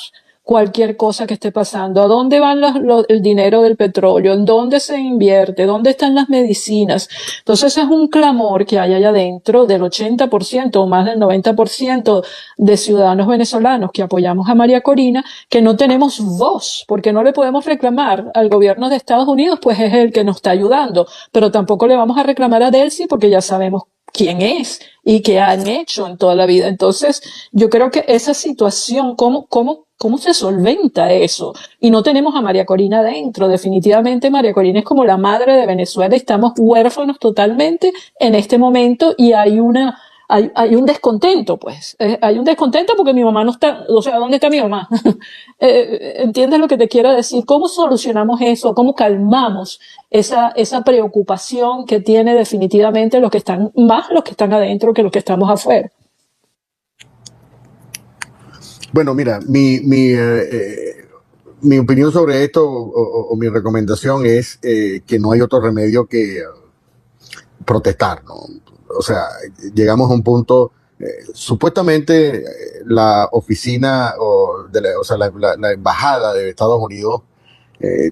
cualquier cosa que esté pasando. ¿A dónde van el dinero del petróleo? ¿En dónde se invierte? ¿Dónde están las medicinas? Entonces es un clamor que hay allá adentro del 80% o más del 90% de ciudadanos venezolanos que apoyamos a María Corina, que no tenemos voz, porque no le podemos reclamar al gobierno de Estados Unidos, pues es el que nos está ayudando, pero tampoco le vamos a reclamar a Delcy porque ya sabemos quién es y qué han hecho en toda la vida. Entonces, yo creo que esa situación, ¿cómo se solventa eso? Y no tenemos a María Corina adentro. Definitivamente María Corina es como la madre de Venezuela. Estamos huérfanos totalmente en este momento, y hay un descontento, pues. Hay un descontento porque mi mamá no está, o sea, ¿dónde está mi mamá? ¿Entiendes lo que te quiero decir? ¿Cómo solucionamos eso? ¿Cómo calmamos esa preocupación que tiene definitivamente los que están adentro que los que estamos afuera? Bueno, mira, mi opinión sobre esto, o mi recomendación es que no hay otro remedio que protestar, ¿no? O sea, llegamos a un punto, supuestamente la oficina la embajada de Estados Unidos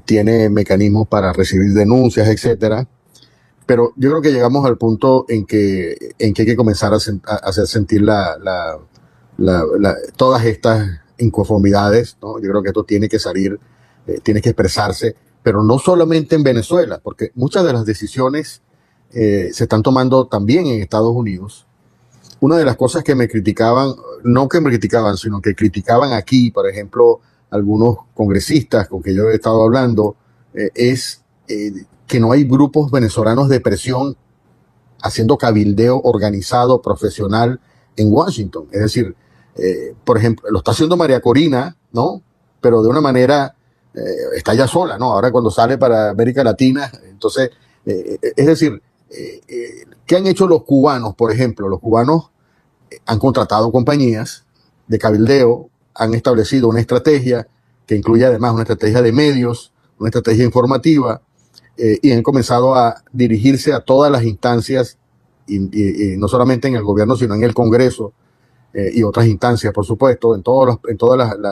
tiene mecanismos para recibir denuncias, etcétera, pero yo creo que llegamos al punto en que hay que comenzar a hacer sentir todas estas inconformidades, ¿no? Yo creo que esto tiene que salir, tiene que expresarse, pero no solamente en Venezuela, porque muchas de las decisiones se están tomando también en Estados Unidos. Una de las cosas que me criticaban, no que me criticaban, sino que criticaban aquí, por ejemplo, algunos congresistas con que yo he estado hablando, es que no hay grupos venezolanos de presión haciendo cabildeo organizado, profesional en Washington. Es decir, por ejemplo, lo está haciendo María Corina, ¿no? Pero de una manera, está ya sola, ¿no? Ahora cuando sale para América Latina, entonces, es decir, ¿qué han hecho los cubanos, por ejemplo? Los cubanos han contratado compañías de cabildeo, han establecido una estrategia que incluye además una estrategia de medios, una estrategia informativa, y han comenzado a dirigirse a todas las instancias, y no solamente en el gobierno, sino en el Congreso y otras instancias, por supuesto, en todos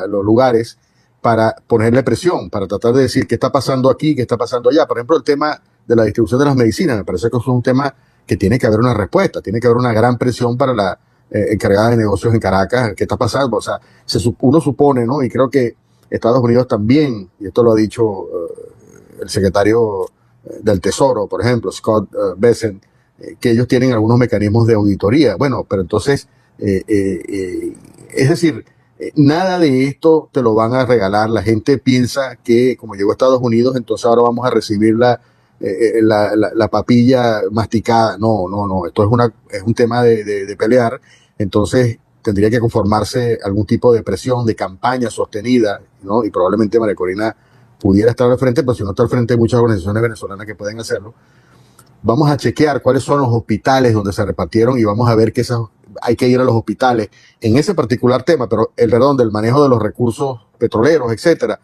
los lugares, para ponerle presión, para tratar de decir qué está pasando aquí, qué está pasando allá. Por ejemplo, el tema de la distribución de las medicinas, me parece que eso es un tema que tiene que haber una respuesta, tiene que haber una gran presión para la encargada de negocios en Caracas, qué está pasando. O sea, uno supone, ¿no? Y creo que Estados Unidos también, y esto lo ha dicho el secretario del Tesoro, por ejemplo, Scott Bessent, que ellos tienen algunos mecanismos de auditoría. Bueno, pero entonces, es decir, nada de esto te lo van a regalar. La gente piensa que como llegó a Estados Unidos, entonces ahora vamos a recibir la papilla masticada. No, esto es un tema de pelear. Entonces tendría que conformarse algún tipo de presión, de campaña sostenida, ¿no? Y probablemente María Corina pudiera estar al frente, pero si no está al frente hay muchas organizaciones venezolanas que pueden hacerlo. Vamos a chequear cuáles son los hospitales donde se repartieron y vamos a ver que hay que ir a los hospitales en ese particular tema, pero del manejo de los recursos petroleros, etcétera.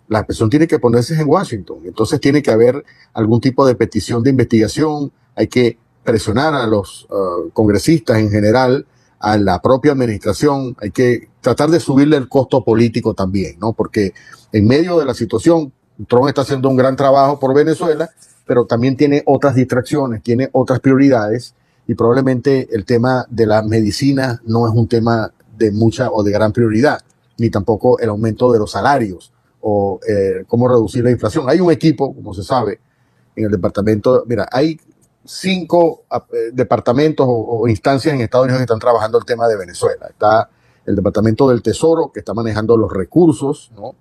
La presión tiene que ponerse en Washington. Entonces tiene que haber algún tipo de petición de investigación. Hay que presionar a los congresistas en general, a la propia administración. Hay que tratar de subirle el costo político también, ¿no? Porque en medio de la situación, Trump está haciendo un gran trabajo por Venezuela, pero también tiene otras distracciones, tiene otras prioridades, y probablemente el tema de la medicina no es un tema de mucha o de gran prioridad, ni tampoco el aumento de los salarios o cómo reducir la inflación. Hay un equipo, como se sabe, en el departamento. Mira, hay 5 departamentos o instancias en Estados Unidos que están trabajando el tema de Venezuela. Está el Departamento del Tesoro, que está manejando los recursos, ¿no?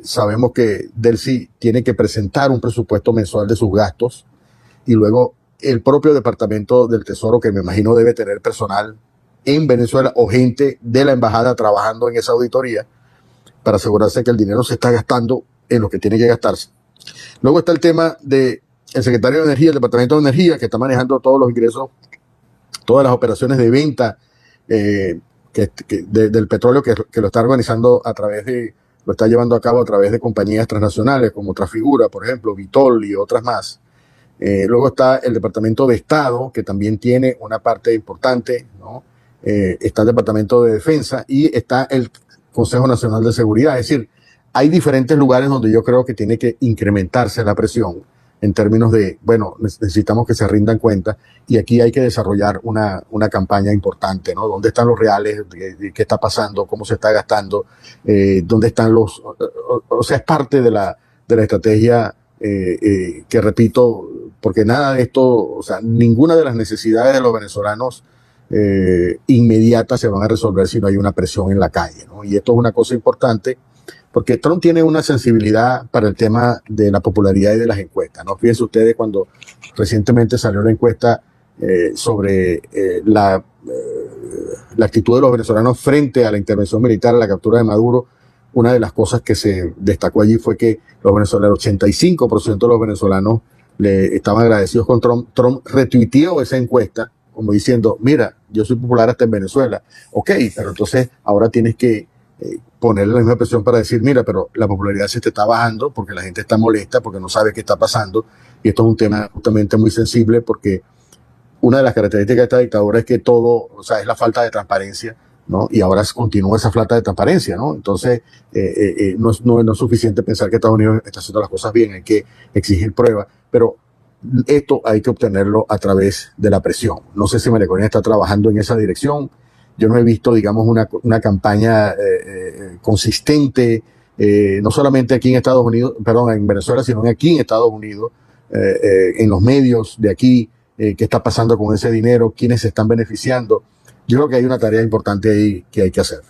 Sabemos que Delcy tiene que presentar un presupuesto mensual de sus gastos, y luego el propio Departamento del Tesoro, que me imagino debe tener personal en Venezuela o gente de la embajada trabajando en esa auditoría para asegurarse que el dinero se está gastando en lo que tiene que gastarse. Luego está el tema del secretario de Energía, el Departamento de Energía, que está manejando todos los ingresos, todas las operaciones de venta del petróleo, que lo está organizando lo está llevando a cabo a través de compañías transnacionales como Trafigura, por ejemplo, Vitol y otras más. Luego está el Departamento de Estado, que también tiene una parte importante, ¿no? Está el Departamento de Defensa y está el Consejo Nacional de Seguridad. Es decir, hay diferentes lugares donde yo creo que tiene que incrementarse la presión en términos de, bueno, necesitamos que se rindan cuentas, y aquí hay que desarrollar una campaña importante, ¿no? ¿Dónde están los reales? ¿Qué está pasando? ¿Cómo se está gastando? ¿Dónde están o sea, es parte de la estrategia que repito, porque nada de esto, o sea, ninguna de las necesidades de los venezolanos inmediatas se van a resolver si no hay una presión en la calle, ¿no? Y esto es una cosa importante, porque Trump tiene una sensibilidad para el tema de la popularidad y de las encuestas, ¿no? Fíjense ustedes, cuando recientemente salió la encuesta sobre la actitud de los venezolanos frente a la intervención militar, a la captura de Maduro, una de las cosas que se destacó allí fue que los venezolanos, el 85% de los venezolanos le estaban agradecidos con Trump. Trump retuiteó esa encuesta como diciendo, mira, yo soy popular hasta en Venezuela. Ok, pero entonces ahora tienes que ponerle la misma presión para decir, mira, pero la popularidad se te está bajando porque la gente está molesta, porque no sabe qué está pasando. Y esto es un tema justamente muy sensible, porque una de las características de esta dictadura es que todo, o sea, es la falta de transparencia, ¿no? Y ahora continúa esa falta de transparencia, ¿no? Entonces, no es suficiente pensar que Estados Unidos está haciendo las cosas bien, hay que exigir pruebas, pero esto hay que obtenerlo a través de la presión. No sé si María Corina está trabajando en esa dirección, yo no he visto, digamos, una campaña consistente, no solamente aquí en Estados Unidos, perdón, en Venezuela, sino aquí en Estados Unidos, en los medios de aquí, qué está pasando con ese dinero, quiénes se están beneficiando. Yo creo que hay una tarea importante ahí que hay que hacer.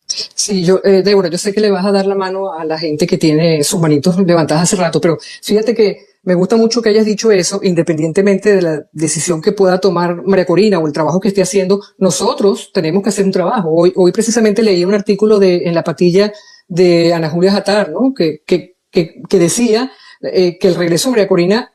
Sí, Débora, yo sé que le vas a dar la mano a la gente que tiene sus manitos levantadas hace rato, pero fíjate que me gusta mucho que hayas dicho eso, independientemente de la decisión que pueda tomar María Corina o el trabajo que esté haciendo, nosotros tenemos que hacer un trabajo. Hoy precisamente leí un artículo en La Patilla de Ana Julia Jatar, ¿no? Que decía que el regreso de María Corina,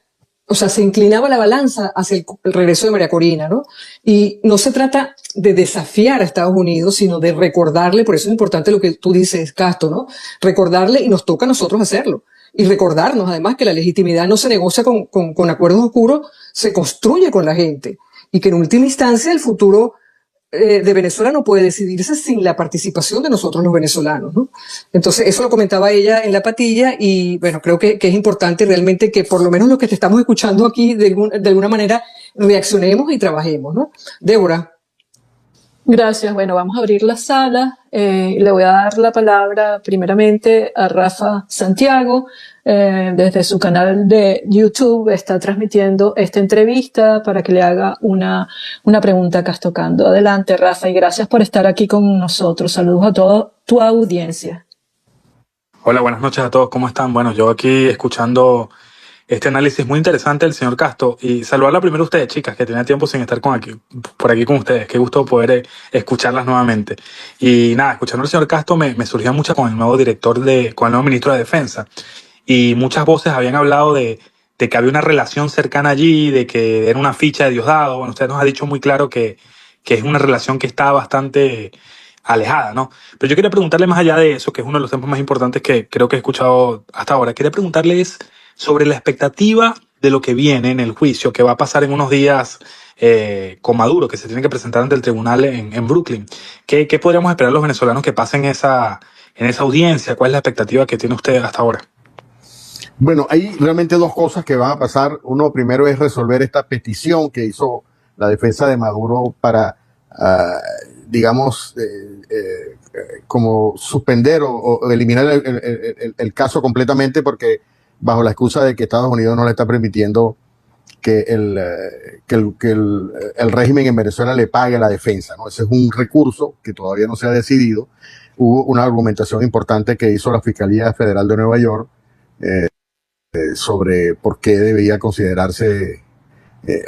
o sea, se inclinaba la balanza hacia el regreso de María Corina, ¿no? Y no se trata de desafiar a Estados Unidos, sino de recordarle, por eso es importante lo que tú dices, Castro, ¿no? Recordarle, y nos toca a nosotros hacerlo. Y recordarnos, además, que la legitimidad no se negocia con acuerdos oscuros, se construye con la gente. Y que en última instancia el futuro de Venezuela no puede decidirse sin la participación de nosotros los venezolanos, ¿no? Entonces, eso lo comentaba ella en La Patilla y, bueno, creo que es importante realmente que por lo menos los que te estamos escuchando aquí de alguna manera reaccionemos y trabajemos, ¿no? Débora. Gracias. Bueno, vamos a abrir la sala. Le voy a dar la palabra primeramente a Rafa Santiago. Desde su canal de YouTube está transmitiendo esta entrevista para que le haga una pregunta a Castocando. Adelante, Rafa, y gracias por estar aquí con nosotros. Saludos a toda tu audiencia. Hola, buenas noches a todos. ¿Cómo están? Bueno, yo aquí escuchando este análisis muy interesante del señor Castro y saludarla primero a ustedes, chicas, que tenía tiempo sin estar por aquí con ustedes. Qué gusto poder escucharlas nuevamente. Y nada, escuchando al señor Castro me surgía mucho con el nuevo con el nuevo ministro de Defensa. Y muchas voces habían hablado de que había una relación cercana allí, de que era una ficha de Diosdado. Bueno, usted nos ha dicho muy claro que es una relación que está bastante alejada, ¿no? Pero yo quería preguntarle más allá de eso, que es uno de los temas más importantes que creo que he escuchado hasta ahora. Quería preguntarles sobre la expectativa de lo que viene en el juicio, que va a pasar en unos días con Maduro, que se tiene que presentar ante el tribunal en Brooklyn. ¿Qué podríamos esperar los venezolanos que pasen en esa audiencia? ¿Cuál es la expectativa que tiene usted hasta ahora? Bueno, hay realmente dos cosas que van a pasar. Uno, primero, es resolver esta petición que hizo la defensa de Maduro para, digamos, como suspender o eliminar el caso completamente, porque bajo la excusa de que Estados Unidos no le está permitiendo que el régimen en Venezuela le pague a la defensa, ¿no? Ese es un recurso que todavía no se ha decidido. Hubo una argumentación importante que hizo la Fiscalía Federal de Nueva York sobre por qué debía considerarse,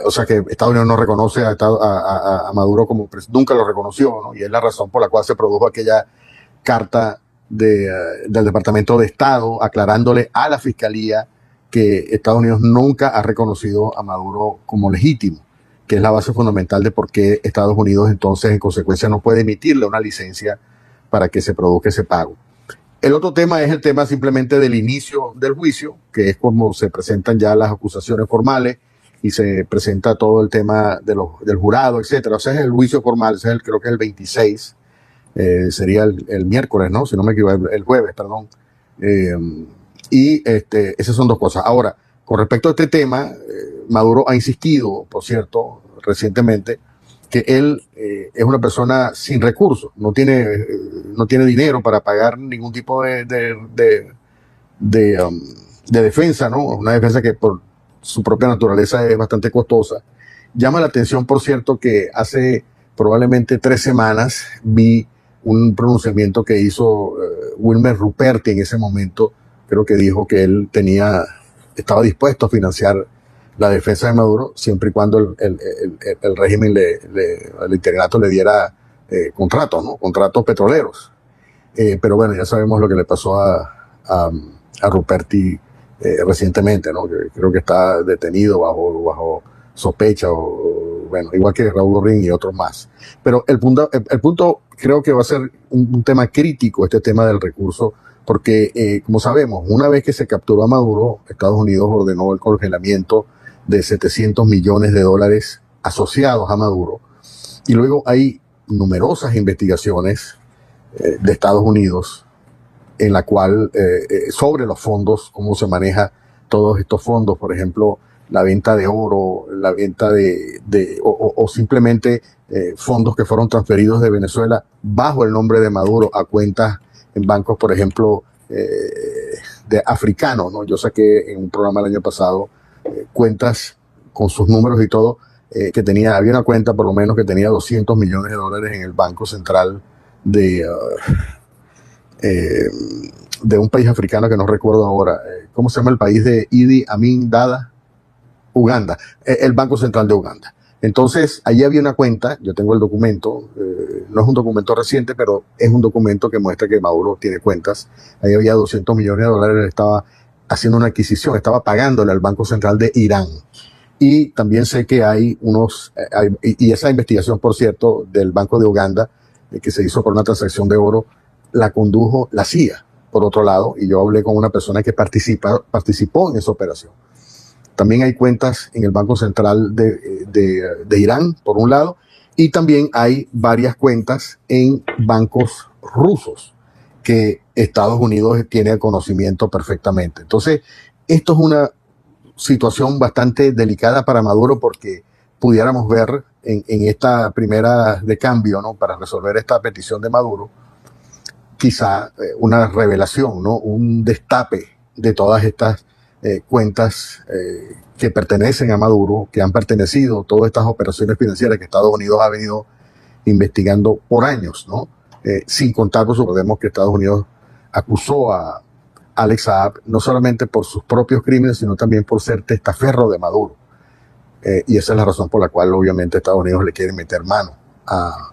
o sea, que Estados Unidos no reconoce a Maduro como nunca lo reconoció, ¿no? Y es la razón por la cual se produjo aquella carta del Departamento de Estado aclarándole a la Fiscalía que Estados Unidos nunca ha reconocido a Maduro como legítimo, que es la base fundamental de por qué Estados Unidos entonces en consecuencia no puede emitirle una licencia para que se produzca ese pago. El otro tema es el tema simplemente del inicio del juicio, que es como se presentan ya las acusaciones formales y se presenta todo el tema del jurado, etcétera. O sea, es el juicio formal, creo que es el 26, sería el miércoles, ¿no? Si no me equivoco, el jueves, perdón. Esas son dos cosas. Ahora, con respecto a este tema, Maduro ha insistido, por cierto, recientemente, que él es una persona sin recursos, no tiene dinero para pagar ningún tipo de defensa, ¿no? Una defensa que por su propia naturaleza es bastante costosa. Llama la atención, por cierto, que hace probablemente 3 semanas vi un pronunciamiento que hizo Wilmer Ruperti en ese momento. Creo que dijo que él estaba dispuesto a financiar la defensa de Maduro siempre y cuando el régimen, el interinato le diera contratos, ¿no? Contratos petroleros. Pero bueno, ya sabemos lo que le pasó a Ruperti recientemente, ¿no? Que creo que está detenido bajo sospecha, bueno, igual que Raúl Ring y otros más. Pero el punto creo que va a ser un tema crítico, este tema del recurso, porque como sabemos, una vez que se capturó a Maduro, Estados Unidos ordenó el congelamiento de $700 millones asociados a Maduro, y luego hay numerosas investigaciones de Estados Unidos en la cual sobre los fondos, cómo se maneja todos estos fondos, por ejemplo, la venta de oro, la venta o simplemente fondos que fueron transferidos de Venezuela bajo el nombre de Maduro a cuentas en bancos, por ejemplo, de africanos, ¿no? Yo saqué en un programa el año pasado cuentas con sus números y todo, había una cuenta por lo menos que tenía 200 millones de dólares en el Banco Central de un país africano que no recuerdo ahora. ¿Cómo se llama el país de Idi Amin Dada? Uganda, el Banco Central de Uganda. Entonces, allí había una cuenta, yo tengo el documento, no es un documento reciente, pero es un documento que muestra que Maduro tiene cuentas. Ahí había 200 millones de dólares, él estaba haciendo una adquisición, estaba pagándole al Banco Central de Irán. Y también sé que hay y esa investigación, por cierto, del Banco de Uganda, que se hizo por una transacción de oro, la condujo la CIA, por otro lado, y yo hablé con una persona que participó en esa operación. También hay cuentas en el Banco Central de Irán, por un lado, y también hay varias cuentas en bancos rusos que Estados Unidos tiene conocimiento perfectamente. Entonces, esto es una situación bastante delicada para Maduro porque pudiéramos ver en esta primera de cambio, ¿no? Para resolver esta petición de Maduro, quizá una revelación, ¿no? Un destape de todas estas cuentas que pertenecen a Maduro, que han pertenecido todas estas operaciones financieras que Estados Unidos ha venido investigando por años, ¿no? Sin contar, pues recordemos que Estados Unidos acusó a Alex Saab no solamente por sus propios crímenes, sino también por ser testaferro de Maduro. Y esa es la razón por la cual obviamente Estados Unidos le quiere meter mano a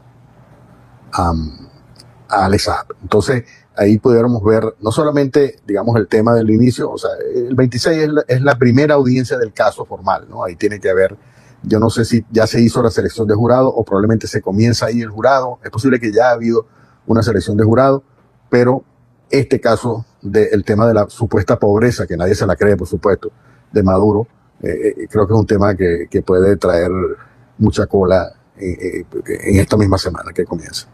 Alex Saab. Entonces, ahí pudiéramos ver no solamente, digamos, el tema del inicio, o sea, el 26 es la primera audiencia del caso formal, ¿no? Ahí tiene que haber, yo no sé si ya se hizo la selección de jurado o probablemente se comienza ahí el jurado. Es posible que ya ha habido una selección de jurado, pero este caso del tema de la supuesta pobreza, que nadie se la cree, por supuesto, de Maduro, creo que es un tema que puede traer mucha cola en esta misma semana que comienza.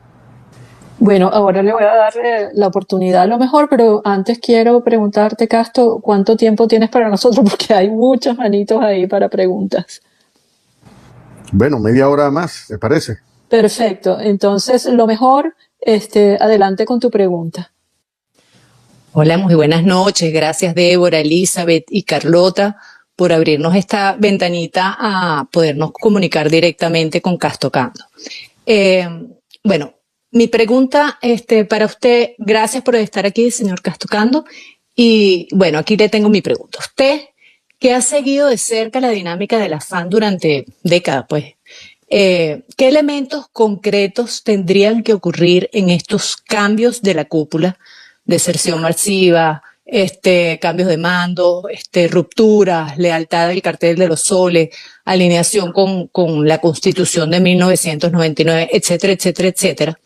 Bueno, ahora le voy a dar la oportunidad a lo mejor, pero antes quiero preguntarte, Casto, ¿cuánto tiempo tienes para nosotros? Porque hay muchos manitos ahí para preguntas. Bueno, media hora más, ¿te parece? Perfecto. Entonces, lo mejor, adelante con tu pregunta. Hola, muy buenas noches. Gracias, Débora, Elizabeth y Carlota, por abrirnos esta ventanita a podernos comunicar directamente con Castocando. Bueno, mi pregunta para usted, gracias por estar aquí, señor Castocando. Y bueno, aquí le tengo mi pregunta. Usted, que ha seguido de cerca la dinámica de la FAN durante décadas, pues, ¿qué elementos concretos tendrían que ocurrir en estos cambios de la cúpula? Deserción masiva, cambios de mando, rupturas, lealtad al cartel de los soles, alineación con la Constitución de 1999, etcétera, etcétera, etcétera,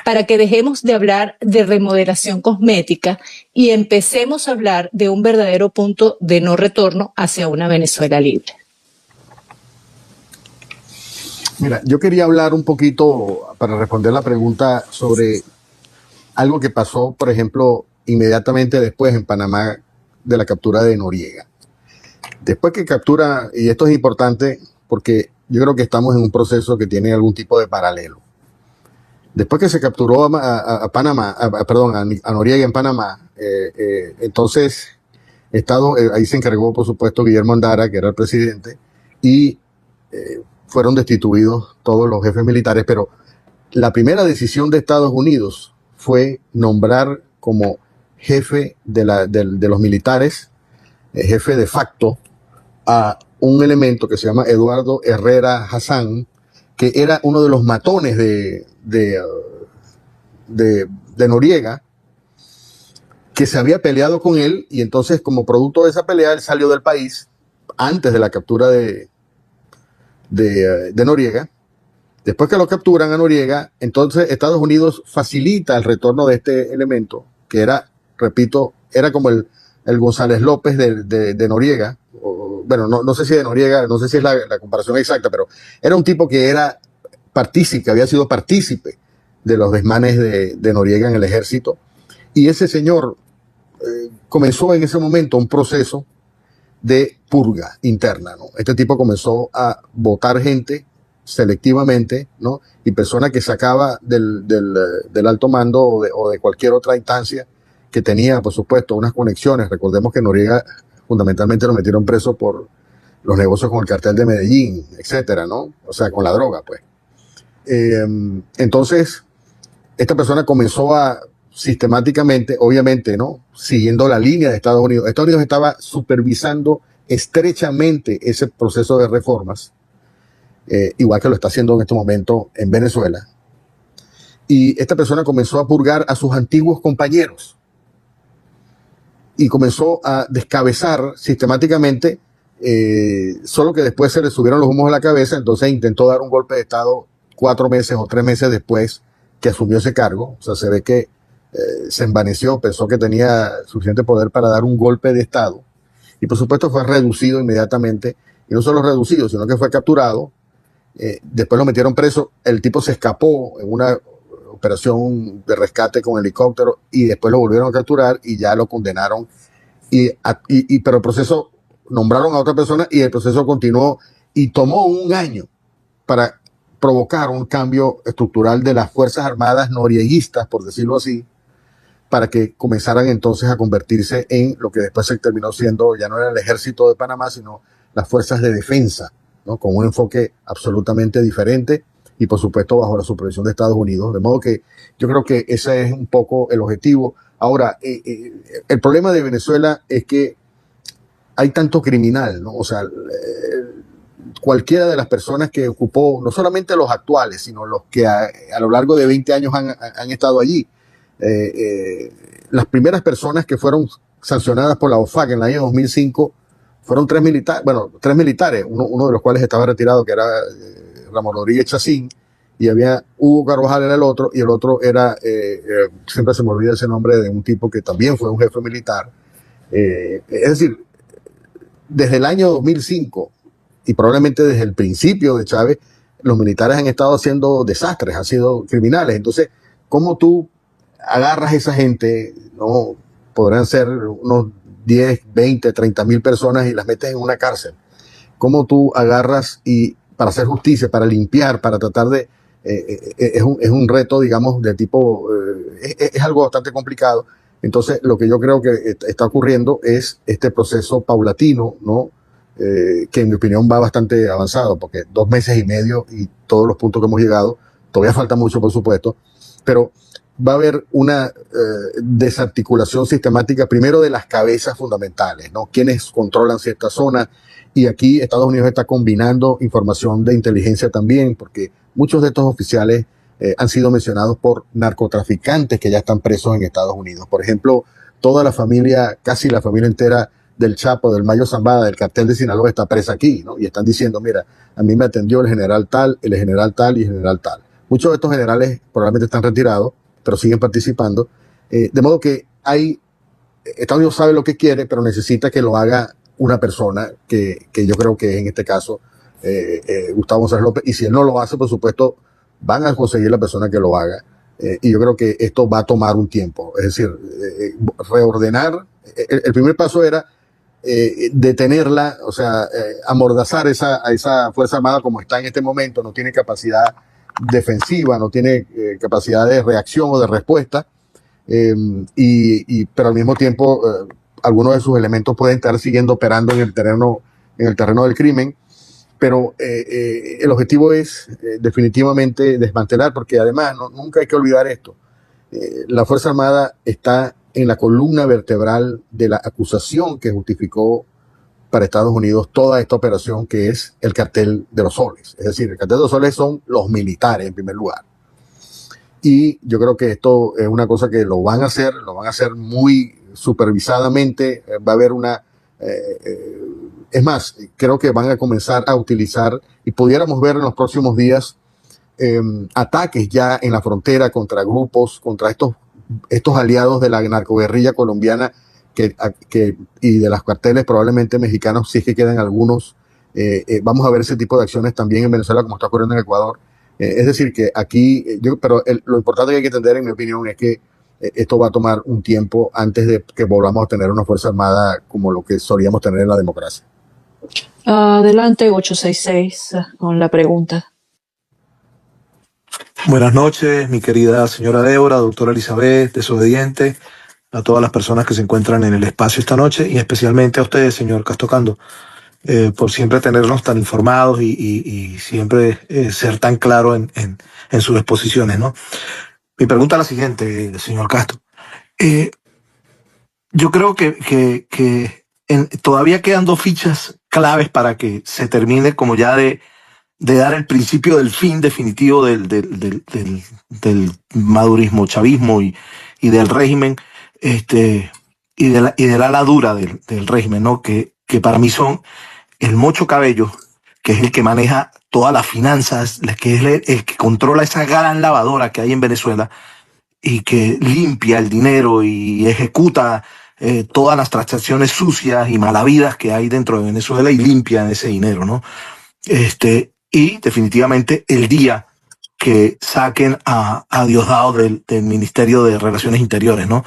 para que dejemos de hablar de remodelación cosmética y empecemos a hablar de un verdadero punto de no retorno hacia una Venezuela libre. Mira, yo quería hablar un poquito, para responder la pregunta, sobre algo que pasó, por ejemplo, inmediatamente después en Panamá de la captura de Noriega. Después que captura, y esto es importante porque yo creo que estamos en un proceso que tiene algún tipo de paralelo. Después que se capturó a Noriega en Panamá, entonces ahí se encargó, por supuesto, Guillermo Andara, que era el presidente, y fueron destituidos todos los jefes militares, pero la primera decisión de Estados Unidos fue nombrar como jefe de los militares, jefe de facto, a un elemento que se llama Eduardo Herrera Hassan, que era uno de los matones de Noriega, que se había peleado con él, y entonces como producto de esa pelea él salió del país antes de la captura de Noriega. Después que lo capturan a Noriega, entonces Estados Unidos facilita el retorno de este elemento, que era, repito, era como el González López de Noriega. Bueno, no sé si de Noriega, no sé si es la comparación exacta, pero era un tipo que era partícipe, había sido partícipe de los desmanes de Noriega en el ejército. Y ese señor comenzó en ese momento un proceso de purga interna, ¿no? Este tipo comenzó a votar gente selectivamente, ¿no? Y personas que sacaba del alto mando o de cualquier otra instancia que tenía, por supuesto, unas conexiones. Recordemos que Noriega fundamentalmente lo metieron preso por los negocios con el cartel de Medellín, etcétera, ¿no? O sea, con la droga, pues. Entonces, esta persona comenzó a sistemáticamente, obviamente, ¿no? Siguiendo la línea de Estados Unidos. Estados Unidos estaba supervisando estrechamente ese proceso de reformas, igual que lo está haciendo en este momento en Venezuela. Y esta persona comenzó a purgar a sus antiguos compañeros y comenzó a descabezar sistemáticamente, solo que después se le subieron los humos a la cabeza. Entonces intentó dar un golpe de Estado 4 meses o 3 meses después que asumió ese cargo. O sea, se ve que se envaneció, pensó que tenía suficiente poder para dar un golpe de Estado, y por supuesto fue reducido inmediatamente, y no solo reducido, sino que fue capturado. Después lo metieron preso. El tipo se escapó en una operación de rescate con helicóptero, y después lo volvieron a capturar y ya lo condenaron, pero el proceso, nombraron a otra persona y el proceso continuó, y tomó un año para provocar un cambio estructural de las Fuerzas Armadas norieguistas, por decirlo así, para que comenzaran entonces a convertirse en lo que después se terminó siendo, ya no era el Ejército de Panamá, sino las Fuerzas de Defensa, ¿no? Con un enfoque absolutamente diferente y por supuesto bajo la supervisión de Estados Unidos. De modo que yo creo que ese es un poco el objetivo. Ahora, el problema de Venezuela es que hay tanto criminal, ¿no? O sea, cualquiera de las personas que ocupó, no solamente los actuales, sino los que a lo largo de 20 años han estado allí. Las primeras personas que fueron sancionadas por la OFAC en el año 2005 fueron 3 militares, uno de los cuales estaba retirado, que era Ramón Rodríguez Chacín, y había Hugo Carvajal era el otro, y el otro era, siempre se me olvida ese nombre, de un tipo que también fue un jefe militar. Es decir, desde el año 2005 y probablemente desde el principio de Chávez, los militares han estado haciendo desastres, han sido criminales. Entonces, ¿cómo tú agarras a esa gente? No podrán ser unos 10, 20, 30 mil personas y las metes en una cárcel. ¿Cómo tú agarras y para hacer justicia, para limpiar, para tratar de... es un reto, digamos, de tipo... es algo bastante complicado. Entonces, lo que yo creo que está ocurriendo es este proceso paulatino, ¿no? Que en mi opinión va bastante avanzado, porque 2 meses y medio y todos los puntos que hemos llegado, todavía falta mucho, por supuesto, pero va a haber una desarticulación sistemática, primero de las cabezas fundamentales, ¿no? Quienes controlan cierta zona, y aquí Estados Unidos está combinando información de inteligencia también, porque muchos de estos oficiales han sido mencionados por narcotraficantes que ya están presos en Estados Unidos. Por ejemplo, toda la familia, casi la familia entera del Chapo, del Mayo Zambada, del cartel de Sinaloa está presa aquí, ¿no? Y están diciendo, mira, a mí me atendió el general tal, el general tal y el general tal. Muchos de estos generales probablemente están retirados, pero siguen participando. De modo que Estados Unidos sabe lo que quiere, pero necesita que lo haga una persona que yo creo que en este caso Gustavo González López, y si él no lo hace, por supuesto, van a conseguir la persona que lo haga. Y yo creo que esto va a tomar un tiempo. Es decir, reordenar. El primer paso era detenerla, o sea, amordazar a esa Fuerza Armada como está en este momento. No tiene capacidad defensiva, no tiene capacidad de reacción o de respuesta, pero al mismo tiempo algunos de sus elementos pueden estar siguiendo operando en el terreno del crimen. Pero el objetivo es definitivamente desmantelar, porque además nunca hay que olvidar esto. La Fuerza Armada está en la columna vertebral de la acusación que justificó para Estados Unidos toda esta operación, que es el cartel de los soles. Es decir, el cartel de los soles son los militares en primer lugar. Y yo creo que esto es una cosa que lo van a hacer muy supervisadamente. Va a haber es más, creo que van a comenzar a utilizar, y pudiéramos ver en los próximos días, ataques ya en la frontera contra grupos, contra estos aliados de la narcoguerrilla colombiana y de los carteles probablemente mexicanos, si es que quedan algunos. Vamos a ver ese tipo de acciones también en Venezuela, como está ocurriendo en Ecuador. Es decir, que aquí, pero lo importante que hay que entender, en mi opinión, es que esto va a tomar un tiempo antes de que volvamos a tener una Fuerza Armada como lo que solíamos tener en la democracia. Adelante, 866, con la pregunta. Buenas noches, mi querida señora Débora, doctora Elizabeth, desobediente, a todas las personas que se encuentran en el espacio esta noche y especialmente a ustedes, señor Castocando, por siempre tenernos tan informados y siempre ser tan claro en sus exposiciones, ¿no? Mi pregunta es la siguiente, señor Castro. Yo creo que todavía quedan dos fichas claves para que se termine como ya de dar el principio del fin definitivo del madurismo, chavismo y del régimen, y de la ala dura del régimen, ¿no? Que para mí son el Mocho Cabello, que es el que maneja todas las finanzas, que es el que controla esa gran lavadora que hay en Venezuela y que limpia el dinero y ejecuta todas las transacciones sucias y malavidas que hay dentro de Venezuela y limpia ese dinero, ¿no? Y definitivamente el día que saquen a Diosdado del Ministerio de Relaciones Interiores, ¿no?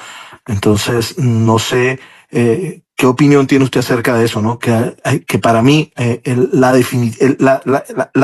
Entonces, no sé qué opinión tiene usted acerca de eso, ¿no? Que para mí la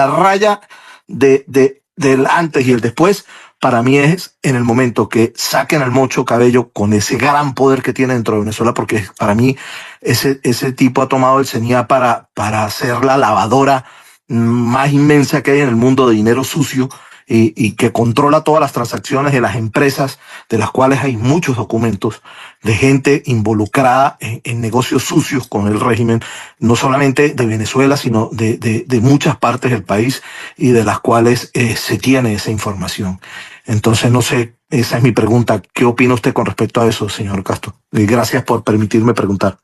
raya del antes y el después, para mí es en el momento que saquen al Mocho Cabello con ese gran poder que tiene dentro de Venezuela, porque para mí ese tipo ha tomado el CENIAT para hacer la lavadora más inmensa que hay en el mundo de dinero sucio y que controla todas las transacciones de las empresas, de las cuales hay muchos documentos de gente involucrada en negocios sucios con el régimen, no solamente de Venezuela, sino de muchas partes del país y de las cuales se tiene esa información. Entonces, no sé, esa es mi pregunta. ¿Qué opina usted con respecto a eso, señor Castro? Y gracias por permitirme preguntar.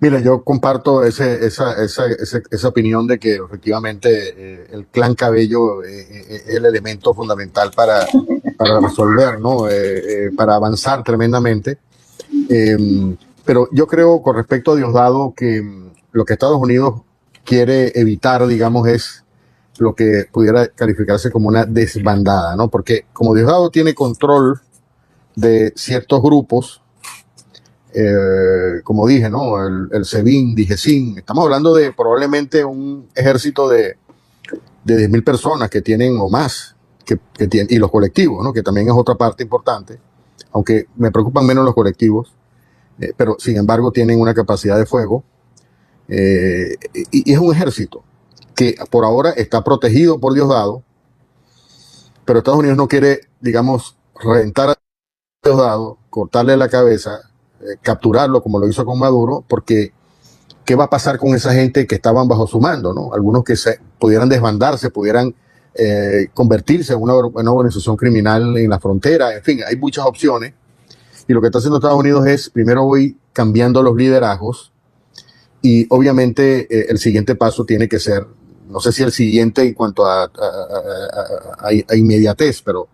Mira, yo comparto esa opinión de que efectivamente el clan Cabello es el elemento fundamental para resolver, ¿no? Para avanzar tremendamente. Pero yo creo, con respecto a Diosdado, que lo que Estados Unidos quiere evitar, digamos, es lo que pudiera calificarse como una desbandada, ¿no? Porque como Diosdado tiene control de ciertos grupos, como dije, ¿no? El SEBIN, DIGESIN, estamos hablando de probablemente un ejército de 10.000 personas que tienen o más, que tienen, y los colectivos, ¿no? Que también es otra parte importante, aunque me preocupan menos los colectivos, pero sin embargo tienen una capacidad de fuego, y es un ejército que por ahora está protegido por Diosdado, pero Estados Unidos no quiere, digamos, reventar a Diosdado, cortarle la cabeza, capturarlo como lo hizo con Maduro, porque ¿qué va a pasar con esa gente que estaban bajo su mando, ¿no? Algunos que pudieran desbandarse, pudieran convertirse en una organización criminal en la frontera, en fin, hay muchas opciones. Y lo que está haciendo Estados Unidos es, primero voy cambiando los liderazgos y obviamente el siguiente paso tiene que ser, no sé si el siguiente en cuanto a inmediatez, pero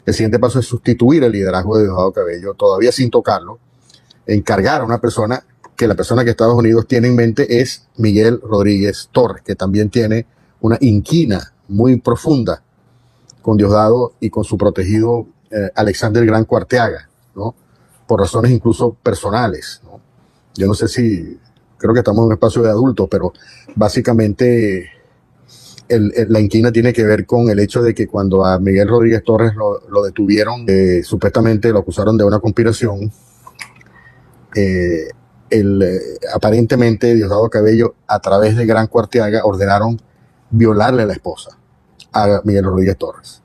el siguiente paso es sustituir el liderazgo de Diosdado Cabello, todavía sin tocarlo, encargar a una persona, que la persona que Estados Unidos tiene en mente es Miguel Rodríguez Torres, que también tiene una inquina muy profunda con Diosdado y con su protegido Alexander Gran Cuarteaga, ¿no? Por razones incluso personales, ¿no? Yo no sé si, creo que estamos en un espacio de adultos, pero básicamente la inquina tiene que ver con el hecho de que cuando a Miguel Rodríguez Torres lo detuvieron, supuestamente lo acusaron de una conspiración. Aparentemente Diosdado Cabello, a través de Gran Cuarteaga, ordenaron violarle a la esposa a Miguel Rodríguez Torres.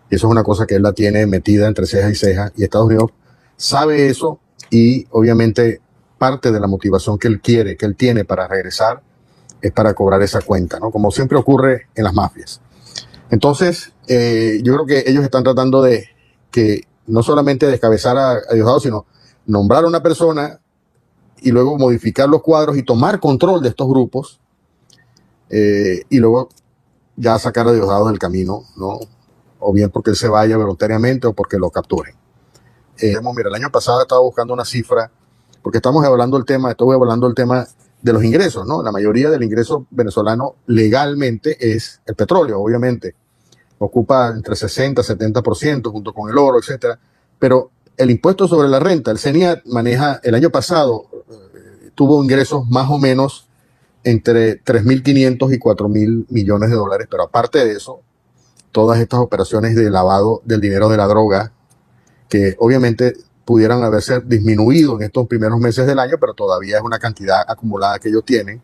Y eso es una cosa que él la tiene metida entre ceja y ceja, y Estados Unidos sabe eso, y obviamente parte de la motivación que él tiene para regresar es para cobrar esa cuenta, ¿no? Como siempre ocurre en las mafias. Entonces, yo creo que ellos están tratando de que no solamente descabezar a Diosdado, sino nombrar a una persona y luego modificar los cuadros y tomar control de estos grupos, y luego ya sacar a Diosdado del camino, ¿no? O bien porque él se vaya voluntariamente o porque lo capturen. Mira, el año pasado estaba buscando una cifra, porque estuve hablando del tema de los ingresos, ¿no? La mayoría del ingreso venezolano legalmente es el petróleo, obviamente. Ocupa entre 60 y 70% junto con el oro, etcétera. Pero el impuesto sobre la renta, el CENIAT maneja, el año pasado tuvo ingresos más o menos entre 3.500 y 4.000 millones de dólares, pero aparte de eso, todas estas operaciones de lavado del dinero de la droga, que obviamente pudieran haberse disminuido en estos primeros meses del año, pero todavía es una cantidad acumulada que ellos tienen,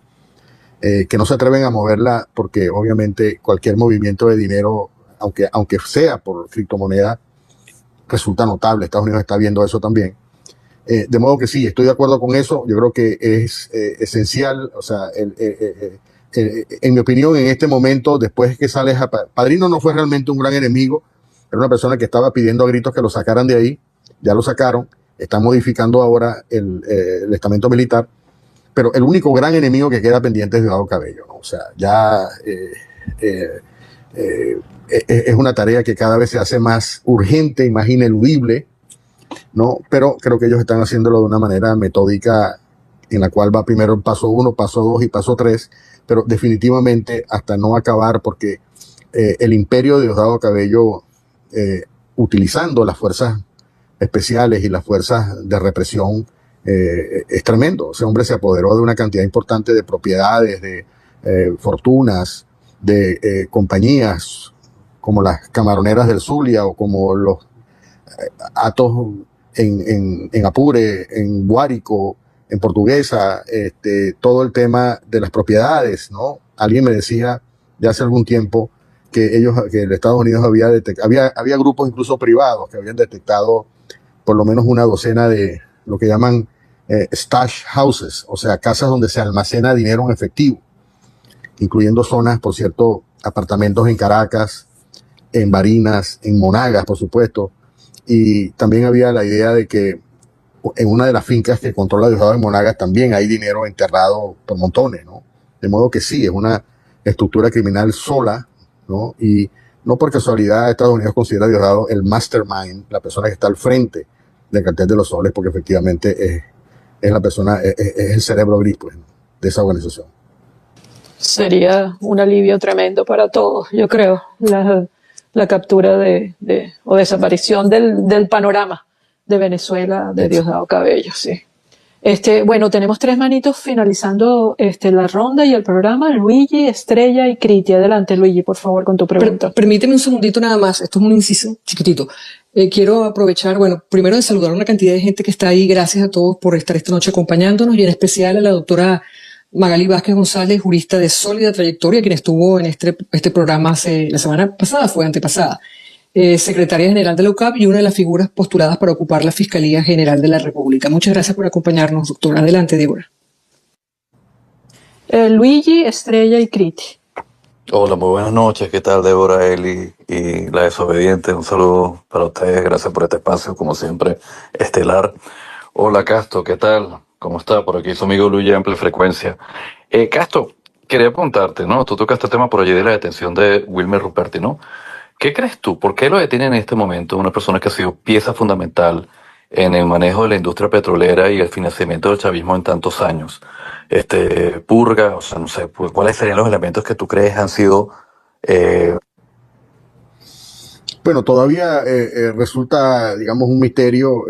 que no se atreven a moverla porque obviamente cualquier movimiento de dinero, aunque sea por criptomoneda, resulta notable. Estados Unidos está viendo eso también. De modo que sí, estoy de acuerdo con eso. Yo creo que es esencial, o sea, en mi opinión, en este momento, después que sale Padrino no fue realmente un gran enemigo, era una persona que estaba pidiendo a gritos que lo sacaran de ahí, ya lo sacaron, están modificando ahora el estamento militar, pero el único gran enemigo que queda pendiente es Diosdado Cabello, ¿no? O sea, ya es una tarea que cada vez se hace más urgente y más ineludible, ¿no? Pero creo que ellos están haciéndolo de una manera metódica en la cual va primero el paso 1, paso 2 y paso 3, pero definitivamente hasta no acabar, porque el imperio de Diosdado Cabello, utilizando las fuerzas especiales y las fuerzas de represión, es tremendo. Ese hombre se apoderó de una cantidad importante de propiedades, de fortunas, de compañías como las Camaroneras del Zulia o como los Atos en Apure, en Guárico, en Portuguesa, todo el tema de las propiedades, ¿no? Alguien me decía ya hace algún tiempo que el Estados Unidos había grupos incluso privados que habían detectado por lo menos una docena de lo que llaman stash houses, o sea, casas donde se almacena dinero en efectivo, incluyendo zonas, por cierto, apartamentos en Caracas, en Barinas, en Monagas, por supuesto, y también había la idea de que en una de las fincas que controla Diosdado en Monagas también hay dinero enterrado por montones, ¿no? De modo que sí, es una estructura criminal sola, ¿no? Y no por casualidad Estados Unidos considera a Diosdado el mastermind, la persona que está al frente del Cartel de los Soles, porque efectivamente es la persona, es el cerebro gris, pues, ¿no?, de esa organización. Sería un alivio tremendo para todos, yo creo, la captura o desaparición del panorama de Venezuela de Diosdado Cabello, sí. Bueno, tenemos 3 manitos finalizando la ronda y el programa. Luigi, Estrella y Criti. Adelante, Luigi, por favor, con tu pregunta. Permíteme un segundito nada más. Esto es un inciso chiquitito. Quiero aprovechar, bueno, primero de saludar a una cantidad de gente que está ahí. Gracias a todos por estar esta noche acompañándonos, y en especial a la doctora Magali Vázquez González, jurista de sólida trayectoria, quien estuvo en este programa la semana pasada, fue antepasada. Secretaria general de la UCAP y una de las figuras postuladas para ocupar la Fiscalía General de la República. Muchas gracias por acompañarnos, doctora. Adelante, Débora. Luigi, Estrella y Criti. Hola, muy buenas noches. ¿Qué tal, Débora, Eli y la desobediente? Un saludo para ustedes. Gracias por este espacio, como siempre, estelar. Hola, Casto, ¿qué tal? ¿Cómo está? Por aquí su amigo Luigi, amplia frecuencia. Casto, quería preguntarte, ¿no? Tú tocaste el tema por allí de la detención de Wilmer Ruperti, ¿no? ¿Qué crees tú? ¿Por qué lo detienen en este momento? Una persona que ha sido pieza fundamental en el manejo de la industria petrolera y el financiamiento del chavismo en tantos años. Purga, o sea, no sé, pues, ¿cuáles serían los elementos que tú crees han sido? Bueno, todavía resulta, digamos, un misterio,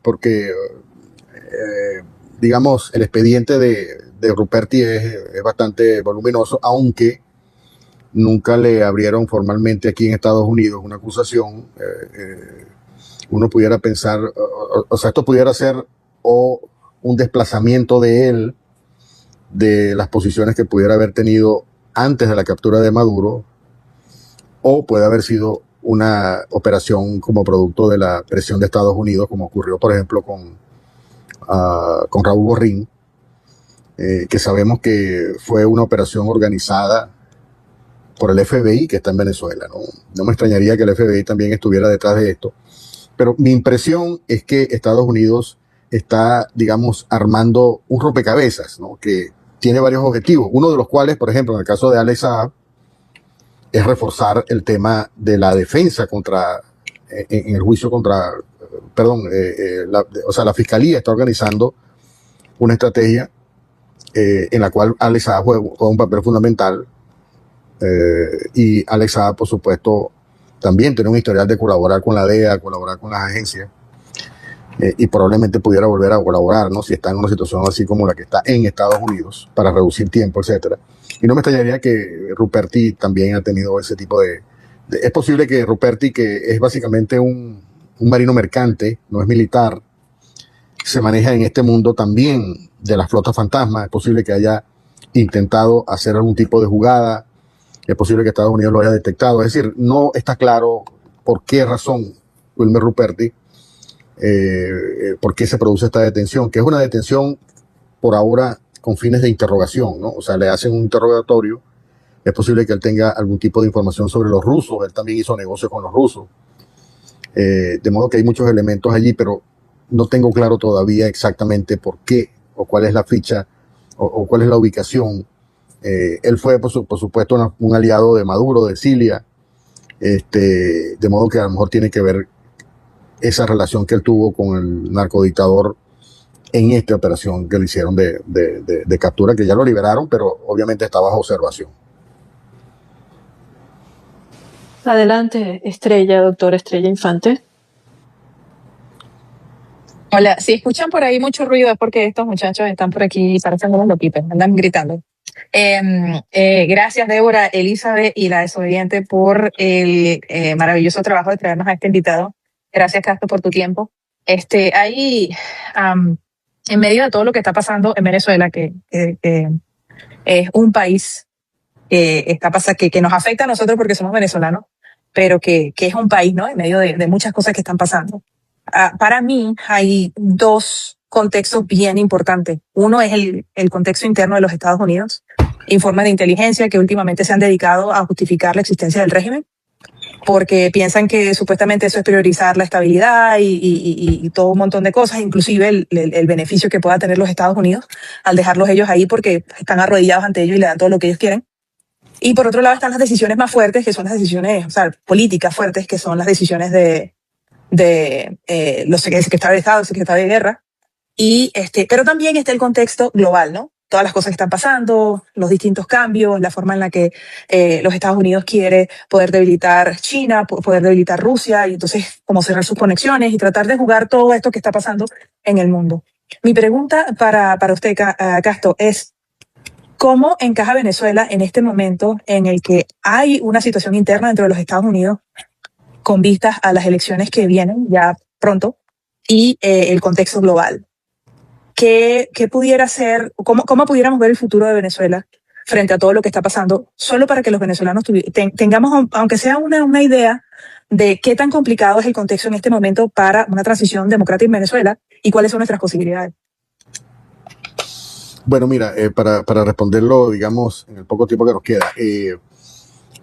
porque, digamos, el expediente de Ruperti es bastante voluminoso, aunque nunca le abrieron formalmente aquí en Estados Unidos una acusación. Uno pudiera pensar, o sea, esto pudiera ser o un desplazamiento de él de las posiciones que pudiera haber tenido antes de la captura de Maduro, o puede haber sido una operación como producto de la presión de Estados Unidos, como ocurrió, por ejemplo, con Raúl Borrín, que sabemos que fue una operación organizada por el FBI, que está en Venezuela, ¿no? No me extrañaría que el FBI también estuviera detrás de esto. Pero mi impresión es que Estados Unidos está, digamos, armando un rompecabezas, ¿no?, que tiene varios objetivos. Uno de los cuales, por ejemplo, en el caso de Alex Saab, es reforzar el tema de la defensa en el juicio contra, la Fiscalía está organizando una estrategia en la cual Alex Saab juega un papel fundamental. Y Alex Saab, por supuesto, también tiene un historial de colaborar con la DEA, colaborar con las agencias, y probablemente pudiera volver a colaborar, ¿no? Si está en una situación así como la que está en Estados Unidos, para reducir tiempo, etcétera. Y no me extrañaría que Ruperti también ha tenido ese tipo es posible que Ruperti, que es básicamente un marino mercante, no es militar, se maneja en este mundo también de las flotas fantasmas. Es posible que haya intentado hacer algún tipo de jugada, es posible que Estados Unidos lo haya detectado. Es decir, no está claro por qué razón Wilmer Ruperti, por qué se produce esta detención, que es una detención por ahora con fines de interrogación, ¿no? O sea, le hacen un interrogatorio. Es posible que él tenga algún tipo de información sobre los rusos. Él también hizo negocios con los rusos. De modo que hay muchos elementos allí, pero no tengo claro todavía exactamente por qué o cuál es la ficha o cuál es la ubicación. Él fue, por supuesto, un aliado de Maduro, de Cilia, de modo que a lo mejor tiene que ver esa relación que él tuvo con el narcodictador en esta operación que le hicieron de captura, que ya lo liberaron, pero obviamente está bajo observación. Adelante, Estrella, doctora Estrella Infante. Hola, si escuchan por ahí mucho ruido es porque estos muchachos están por aquí, parecen unos loquitos, andan gritando. Gracias, Débora, Elizabeth y la desobediente por el maravilloso trabajo de traernos a este invitado. Gracias, Castro, por tu tiempo. Ahí, en medio de todo lo que está pasando en Venezuela, que es un país que nos afecta a nosotros porque somos venezolanos, pero que es un país, ¿no? En medio de muchas cosas que están pasando. Para mí hay dos contextos bien importantes. Uno es el contexto interno de los Estados Unidos, informes de inteligencia que últimamente se han dedicado a justificar la existencia del régimen, porque piensan que supuestamente eso es priorizar la estabilidad y todo un montón de cosas, inclusive el beneficio que pueda tener los Estados Unidos al dejarlos ellos ahí porque están arrodillados ante ellos y le dan todo lo que ellos quieren. Y por otro lado están las decisiones más fuertes, que son las decisiones, o sea, políticas fuertes, que son las decisiones de los secretarios de Estado, el secretario de Guerra. Pero también está el contexto global, ¿no? Todas las cosas que están pasando, los distintos cambios, la forma en la que los Estados Unidos quiere poder debilitar China, poder debilitar Rusia, y entonces como cerrar sus conexiones y tratar de jugar todo esto que está pasando en el mundo. Mi pregunta para usted, Castro, es ¿cómo encaja Venezuela en este momento en el que hay una situación interna dentro de los Estados Unidos con vistas a las elecciones que vienen ya pronto y el contexto global? ¿Qué pudiera ser, cómo pudiéramos ver el futuro de Venezuela frente a todo lo que está pasando, solo para que los venezolanos tengamos, aunque sea una idea de qué tan complicado es el contexto en este momento para una transición democrática en Venezuela y cuáles son nuestras posibilidades? Bueno, mira, para responderlo, digamos, en el poco tiempo que nos queda,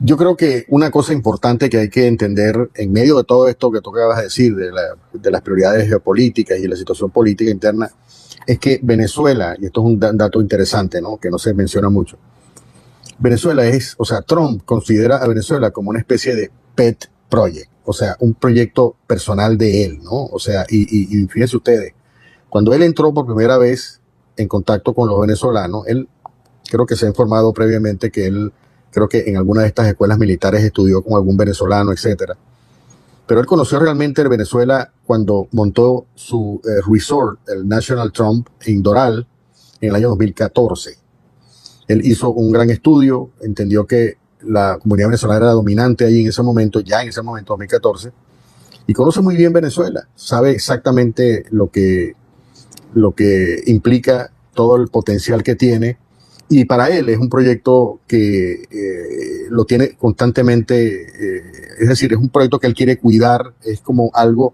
yo creo que una cosa importante que hay que entender en medio de todo esto que tú acabas de decir, de las prioridades geopolíticas y la situación política interna, es que Venezuela, y esto es un dato interesante, ¿no?, que no se menciona mucho, Venezuela Trump considera a Venezuela como una especie de pet project, o sea, un proyecto personal de él, ¿no? O sea, y fíjense ustedes, cuando él entró por primera vez en contacto con los venezolanos, él creo que se ha informado previamente que él, creo que en alguna de estas escuelas militares estudió con algún venezolano, etcétera. Pero él conoció realmente el Venezuela cuando montó su resort, el National Trump, en Doral, en el año 2014. Él hizo un gran estudio, entendió que la comunidad venezolana era dominante ahí en ese momento, 2014, y conoce muy bien Venezuela, sabe exactamente lo que implica todo el potencial que tiene, y para él es un proyecto que lo tiene constantemente, es decir, es un proyecto que él quiere cuidar, es como algo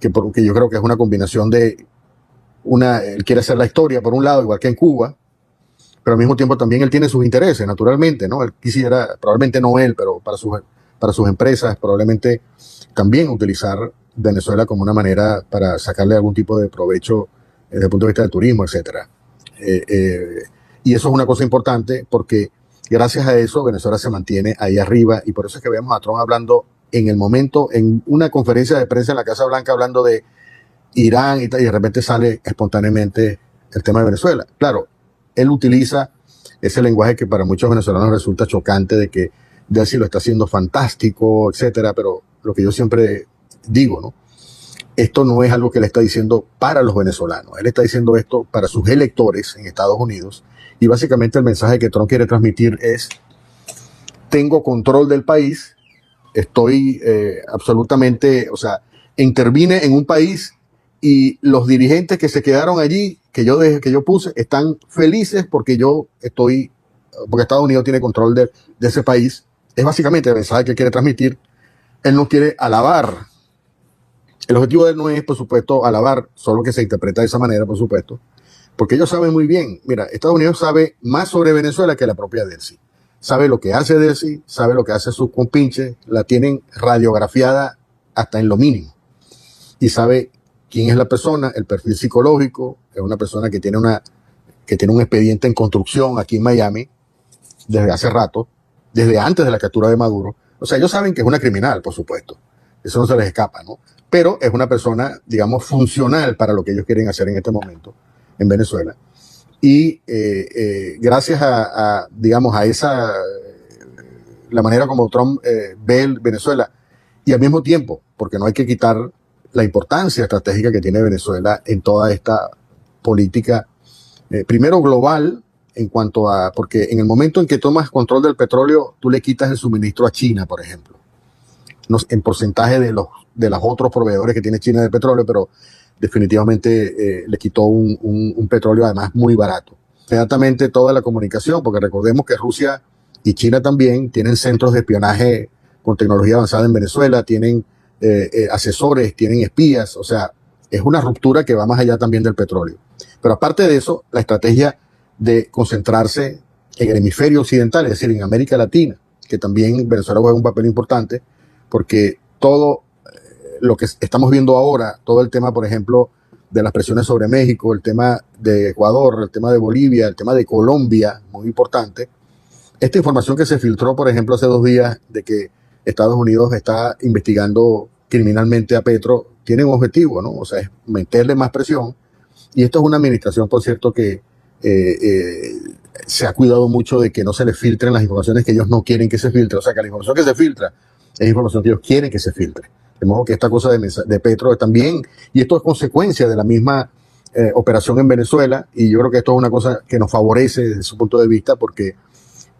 que yo creo que es una combinación de él quiere hacer la historia por un lado, igual que en Cuba, pero al mismo tiempo también él tiene sus intereses, naturalmente, ¿no? Él quisiera, probablemente no él, pero para sus empresas, probablemente también utilizar Venezuela como una manera para sacarle algún tipo de provecho desde el punto de vista del turismo, etcétera. Y eso es una cosa importante porque gracias a eso Venezuela se mantiene ahí arriba, y por eso es que vemos a Trump hablando en el momento, en una conferencia de prensa en la Casa Blanca, hablando de Irán y tal, y de repente sale espontáneamente el tema de Venezuela. Claro, él utiliza ese lenguaje que para muchos venezolanos resulta chocante, de que Delcy lo está haciendo fantástico, etcétera, pero lo que yo siempre digo, ¿no? Esto no es algo que él está diciendo para los venezolanos. Él está diciendo esto para sus electores en Estados Unidos. Y básicamente el mensaje que Trump quiere transmitir es: tengo control del país, estoy absolutamente, o sea, intervine en un país y los dirigentes que se quedaron allí, que yo puse, están felices porque porque Estados Unidos tiene control de ese país. Es básicamente el mensaje que quiere transmitir. Él no quiere alabar. El objetivo de él no es, por supuesto, alabar, solo que se interpreta de esa manera, por supuesto, porque ellos saben muy bien. Mira, Estados Unidos sabe más sobre Venezuela que la propia Delcy. Sabe lo que hace Delcy, sabe lo que hace sus compinches, la tienen radiografiada hasta en lo mínimo. Y sabe quién es la persona, el perfil psicológico. Es una persona que tiene un expediente en construcción aquí en Miami desde hace rato, desde antes de la captura de Maduro. O sea, ellos saben que es una criminal, por supuesto. Eso no se les escapa, ¿no? Pero es una persona, digamos, funcional para lo que ellos quieren hacer en este momento en Venezuela. Y gracias digamos, a la manera como Trump ve Venezuela, y al mismo tiempo, porque no hay que quitar la importancia estratégica que tiene Venezuela en toda esta política, primero global, porque en el momento en que tomas control del petróleo, tú le quitas el suministro a China, por ejemplo, en porcentaje de los otros proveedores que tiene China de petróleo, pero definitivamente le quitó un petróleo además muy barato. Inmediatamente toda la comunicación, porque recordemos que Rusia y China también tienen centros de espionaje con tecnología avanzada en Venezuela, tienen asesores, tienen espías, o sea, es una ruptura que va más allá también del petróleo. Pero aparte de eso, la estrategia de concentrarse en el hemisferio occidental, es decir, en América Latina, que también Venezuela juega un papel importante, porque todo lo que estamos viendo ahora, todo el tema, por ejemplo, de las presiones sobre México, el tema de Ecuador, el tema de Bolivia, el tema de Colombia, muy importante. Esta información que se filtró, por ejemplo, hace 2 días, de que Estados Unidos está investigando criminalmente a Petro, tiene un objetivo, ¿no? O sea, es meterle más presión. Y esto es una administración, por cierto, que se ha cuidado mucho de que no se les filtren las informaciones que ellos no quieren que se filtren. O sea, que la información que se filtra es información que ellos quieren que se filtre. De modo que esta cosa de Petro también, y esto es consecuencia de la misma operación en Venezuela, y yo creo que esto es una cosa que nos favorece desde su punto de vista, porque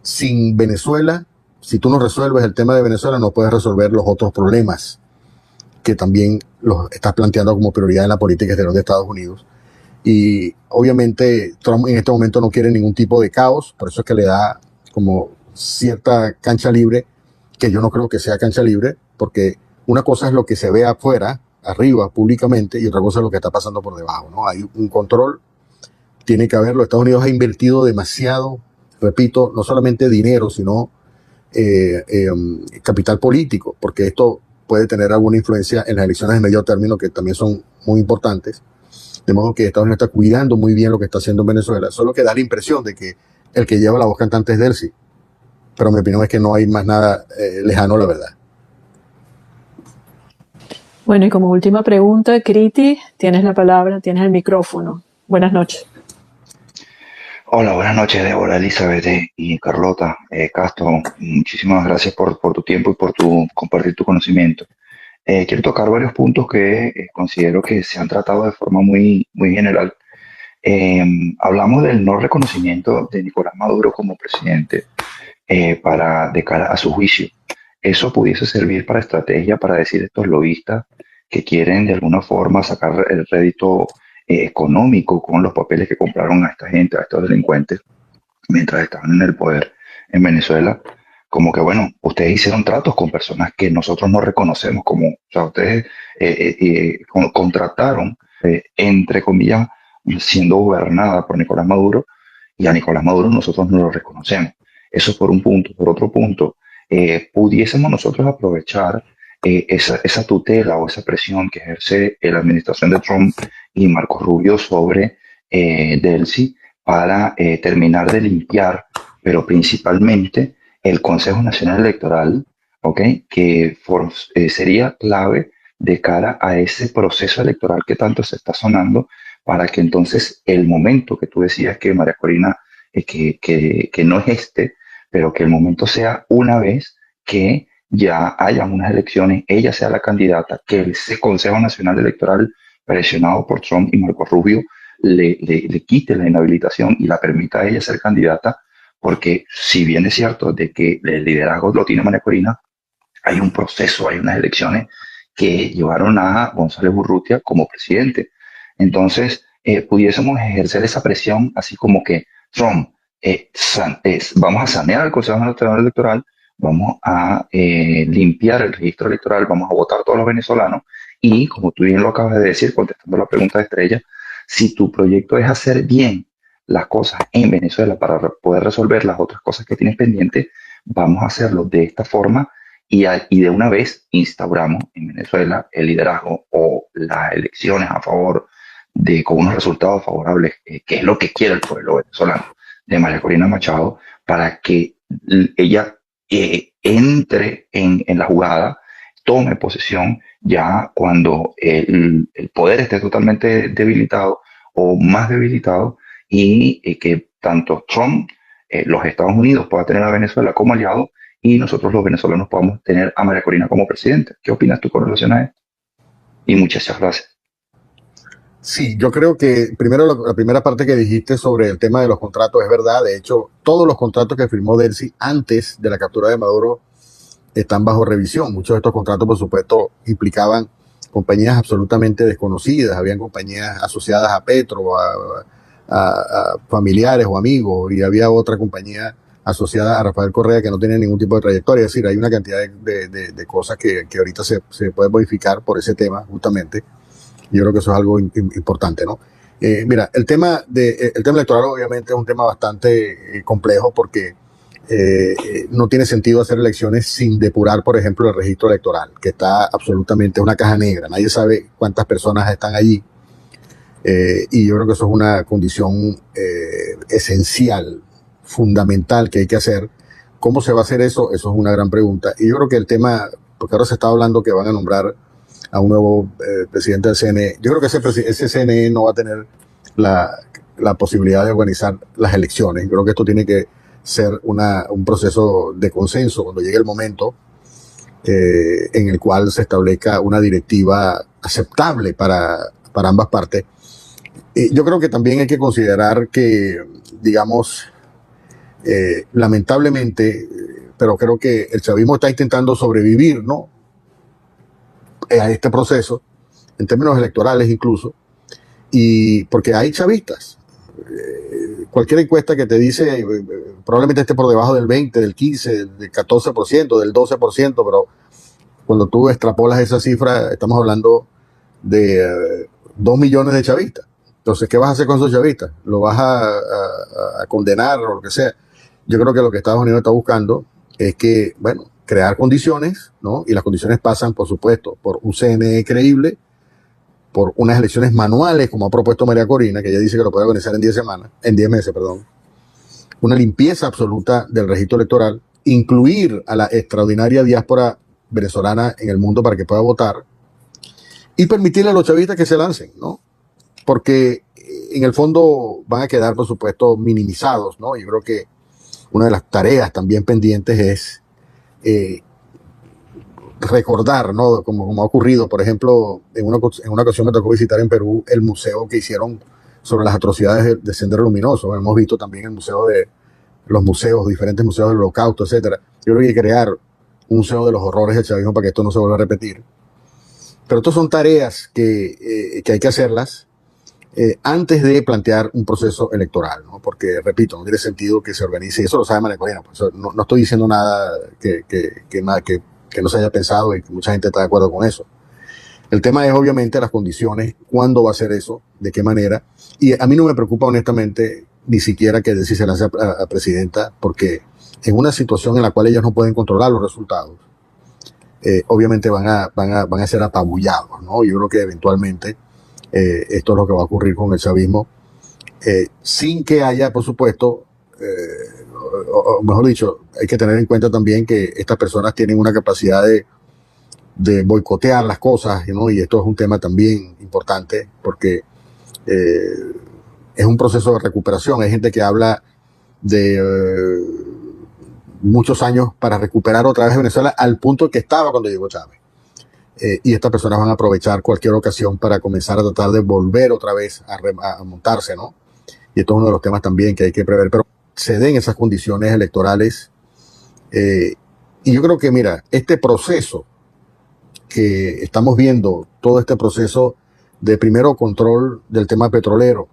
sin Venezuela, si tú no resuelves el tema de Venezuela, no puedes resolver los otros problemas que también los estás planteando como prioridad en la política exterior de Estados Unidos. Y obviamente Trump en este momento no quiere ningún tipo de caos, por eso es que le da como cierta cancha libre, que yo no creo que sea cancha libre, porque una cosa es lo que se ve afuera, arriba, públicamente, y otra cosa es lo que está pasando por debajo, ¿no? Hay un control, tiene que haberlo. Estados Unidos ha invertido demasiado, repito, no solamente dinero, sino capital político, porque esto puede tener alguna influencia en las elecciones de medio término, que también son muy importantes. De modo que Estados Unidos está cuidando muy bien lo que está haciendo en Venezuela. Solo que da la impresión de que el que lleva la voz cantante es Delcy. Pero mi opinión es que no hay más nada lejano a la verdad. Bueno, y como última pregunta, Kriti, tienes la palabra, tienes el micrófono. Buenas noches. Hola, buenas noches, Débora, Elizabeth y Carlota. Castro, muchísimas gracias por tu tiempo y por compartir tu conocimiento. Quiero tocar varios puntos que considero que se han tratado de forma muy, muy general. Hablamos del no reconocimiento de Nicolás Maduro como presidente de cara a su juicio. Eso pudiese servir para estrategia para decir estos lobistas que quieren de alguna forma sacar el rédito económico con los papeles que compraron a esta gente, a estos delincuentes, mientras estaban en el poder en Venezuela. Como que, bueno, ustedes hicieron tratos con personas que nosotros no reconocemos como, o sea, ustedes contrataron, entre comillas, siendo gobernada por Nicolás Maduro, y a Nicolás Maduro nosotros no lo reconocemos. Eso por un punto. Por otro punto, pudiésemos nosotros aprovechar esa tutela o esa presión que ejerce la administración de Trump y Marco Rubio sobre Delcy para terminar de limpiar, pero principalmente el Consejo Nacional Electoral, ¿okay? Que sería clave de cara a ese proceso electoral que tanto se está sonando, para que entonces el momento que tú decías que María Corina, que no es pero que el momento sea una vez que ya haya unas elecciones, ella sea la candidata, que ese Consejo Nacional Electoral, presionado por Trump y Marco Rubio, le quite la inhabilitación y la permita a ella ser candidata, porque si bien es cierto de que el liderazgo lo tiene María Corina, hay un proceso, hay unas elecciones que llevaron a González Urrutia como presidente. Entonces, pudiésemos ejercer esa presión, así como que Trump, vamos a sanear el Consejo Nacional Electoral, vamos a limpiar el registro electoral, vamos a votar todos los venezolanos y, como tú bien lo acabas de decir, contestando la pregunta de Estrella, si tu proyecto es hacer bien las cosas en Venezuela para poder resolver las otras cosas que tienes pendientes, vamos a hacerlo de esta forma y de una vez instauramos en Venezuela el liderazgo o las elecciones a favor con unos resultados favorables, que es lo que quiere el pueblo venezolano, de María Corina Machado, para que ella entre en la jugada, tome posesión ya cuando el poder esté totalmente debilitado o más debilitado y que tanto Trump, los Estados Unidos pueda tener a Venezuela como aliado y nosotros los venezolanos podamos tener a María Corina como presidente. ¿Qué opinas tú con relación a esto? Y muchas gracias. Sí, yo creo que primero la primera parte que dijiste sobre el tema de los contratos es verdad. De hecho, todos los contratos que firmó Delcy antes de la captura de Maduro están bajo revisión. Muchos de estos contratos, por supuesto, implicaban compañías absolutamente desconocidas. Habían compañías asociadas a Petro, a familiares o amigos, y había otra compañía asociada a Rafael Correa que no tenía ningún tipo de trayectoria. Es decir, hay una cantidad de cosas que ahorita se puede modificar por ese tema, justamente. Yo creo que eso es algo importante, ¿no? Mira, el tema electoral obviamente es un tema bastante complejo porque no tiene sentido hacer elecciones sin depurar, por ejemplo, el registro electoral, que está absolutamente una caja negra. Nadie sabe cuántas personas están allí. Y yo creo que eso es una condición esencial, fundamental que hay que hacer. ¿Cómo se va a hacer eso? Eso es una gran pregunta. Y yo creo que el tema, porque ahora se está hablando que van a nombrar a un nuevo presidente del CNE. Yo creo que ese CNE no va a tener la posibilidad de organizar las elecciones. Yo creo que esto tiene que ser un proceso de consenso cuando llegue el momento en el cual se establezca una directiva aceptable para ambas partes. Yo creo que también hay que considerar que, digamos, lamentablemente, pero creo que el chavismo está intentando sobrevivir, ¿no?, a este proceso, en términos electorales incluso, y porque hay chavistas. Cualquier encuesta que te dice probablemente esté por debajo del 20, del 15, del 14%, del 12%, pero cuando tú extrapolas esa cifra, estamos hablando de 2 millones de chavistas. Entonces, ¿qué vas a hacer con esos chavistas? ¿Lo vas a condenar o lo que sea? Yo creo que lo que Estados Unidos está buscando es que, bueno, crear condiciones, ¿no? Y las condiciones pasan, por supuesto, por un CNE creíble, por unas elecciones manuales, como ha propuesto María Corina, que ella dice que lo puede organizar en 10 meses, una limpieza absoluta del registro electoral, incluir a la extraordinaria diáspora venezolana en el mundo para que pueda votar, y permitirle a los chavistas que se lancen, ¿no? Porque en el fondo van a quedar, por supuesto, minimizados, ¿no? Yo creo que una de las tareas también pendientes es recordar, ¿no?, como ha ocurrido, por ejemplo, en una ocasión me tocó visitar en Perú el museo que hicieron sobre las atrocidades de Sendero Luminoso. Hemos visto también el museo diferentes museos del Holocausto, etcétera. Yo creo que hay que crear un museo de los horrores del chavismo para que esto no se vuelva a repetir. Pero estas son tareas que hay que hacerlas antes de plantear un proceso electoral, ¿no? Porque, repito, no tiene sentido que se organice, y eso lo sabe María Corina, pues no estoy diciendo nada que no se haya pensado y que mucha gente está de acuerdo con eso. El tema es obviamente las condiciones, cuándo va a ser eso, de qué manera, y a mí no me preocupa honestamente ni siquiera que Delcy se lance a presidenta, porque en una situación en la cual ellos no pueden controlar los resultados, obviamente van a ser apabullados, ¿no? Yo creo que eventualmente esto es lo que va a ocurrir con el chavismo, sin que haya, por supuesto, o mejor dicho, hay que tener en cuenta también que estas personas tienen una capacidad de boicotear las cosas, ¿no? Y esto es un tema también importante porque es un proceso de recuperación. Hay gente que habla de muchos años para recuperar otra vez Venezuela al punto que estaba cuando llegó Chávez. Y estas personas van a aprovechar cualquier ocasión para comenzar a tratar de volver otra vez a montarse, ¿no? Y esto es uno de los temas también que hay que prever, pero se den esas condiciones electorales. Y yo creo que, mira, este proceso que estamos viendo, todo este proceso de primero control del tema petrolero,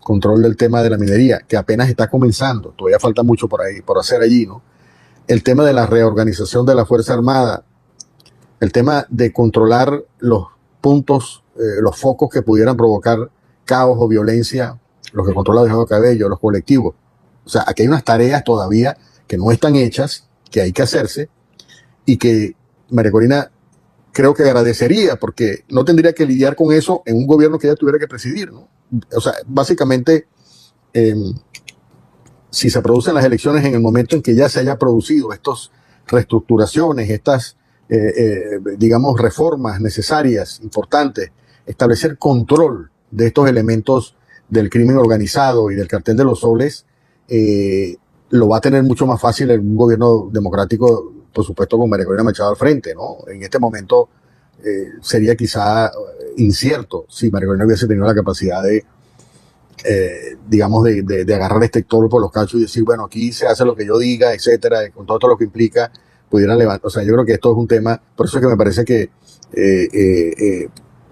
control del tema de la minería, que apenas está comenzando, todavía falta mucho por ahí, por hacer allí, ¿no? El tema de la reorganización de la Fuerza Armada, el tema de controlar los puntos, los focos que pudieran provocar caos o violencia, los que controla Diosdado Cabello, los colectivos. O sea, aquí hay unas tareas todavía que no están hechas, que hay que hacerse, y que María Corina creo que agradecería, porque no tendría que lidiar con eso en un gobierno que ella tuviera que presidir, ¿no? O sea, básicamente, si se producen las elecciones en el momento en que ya se haya producido estas reestructuraciones, estas, digamos, reformas necesarias, importantes, establecer control de estos elementos del crimen organizado y del cartel de los soles, lo va a tener mucho más fácil en un gobierno democrático, por supuesto, con María Corina Machado al frente, ¿no? En este momento sería quizá incierto si María Corina hubiese tenido la capacidad de, digamos, de agarrar este toro por los cachos y decir, bueno, aquí se hace lo que yo diga, etcétera, con todo lo que implica, pudiera levantar. O sea, yo creo que esto es un tema, por eso es que me parece que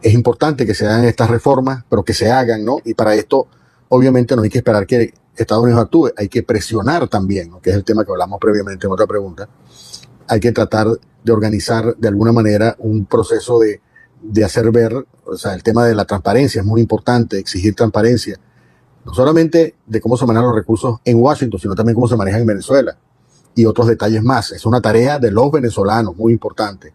es importante que se hagan estas reformas, pero que se hagan, ¿no? Y para esto, obviamente, no hay que esperar que Estados Unidos actúe, hay que presionar también, ¿no? Que es el tema que hablamos previamente en otra pregunta. Hay que tratar de organizar de alguna manera un proceso de hacer ver, o sea, el tema de la transparencia es muy importante, exigir transparencia, no solamente de cómo se manejan los recursos en Washington, sino también cómo se manejan en Venezuela y otros detalles más. Es una tarea de los venezolanos muy importante,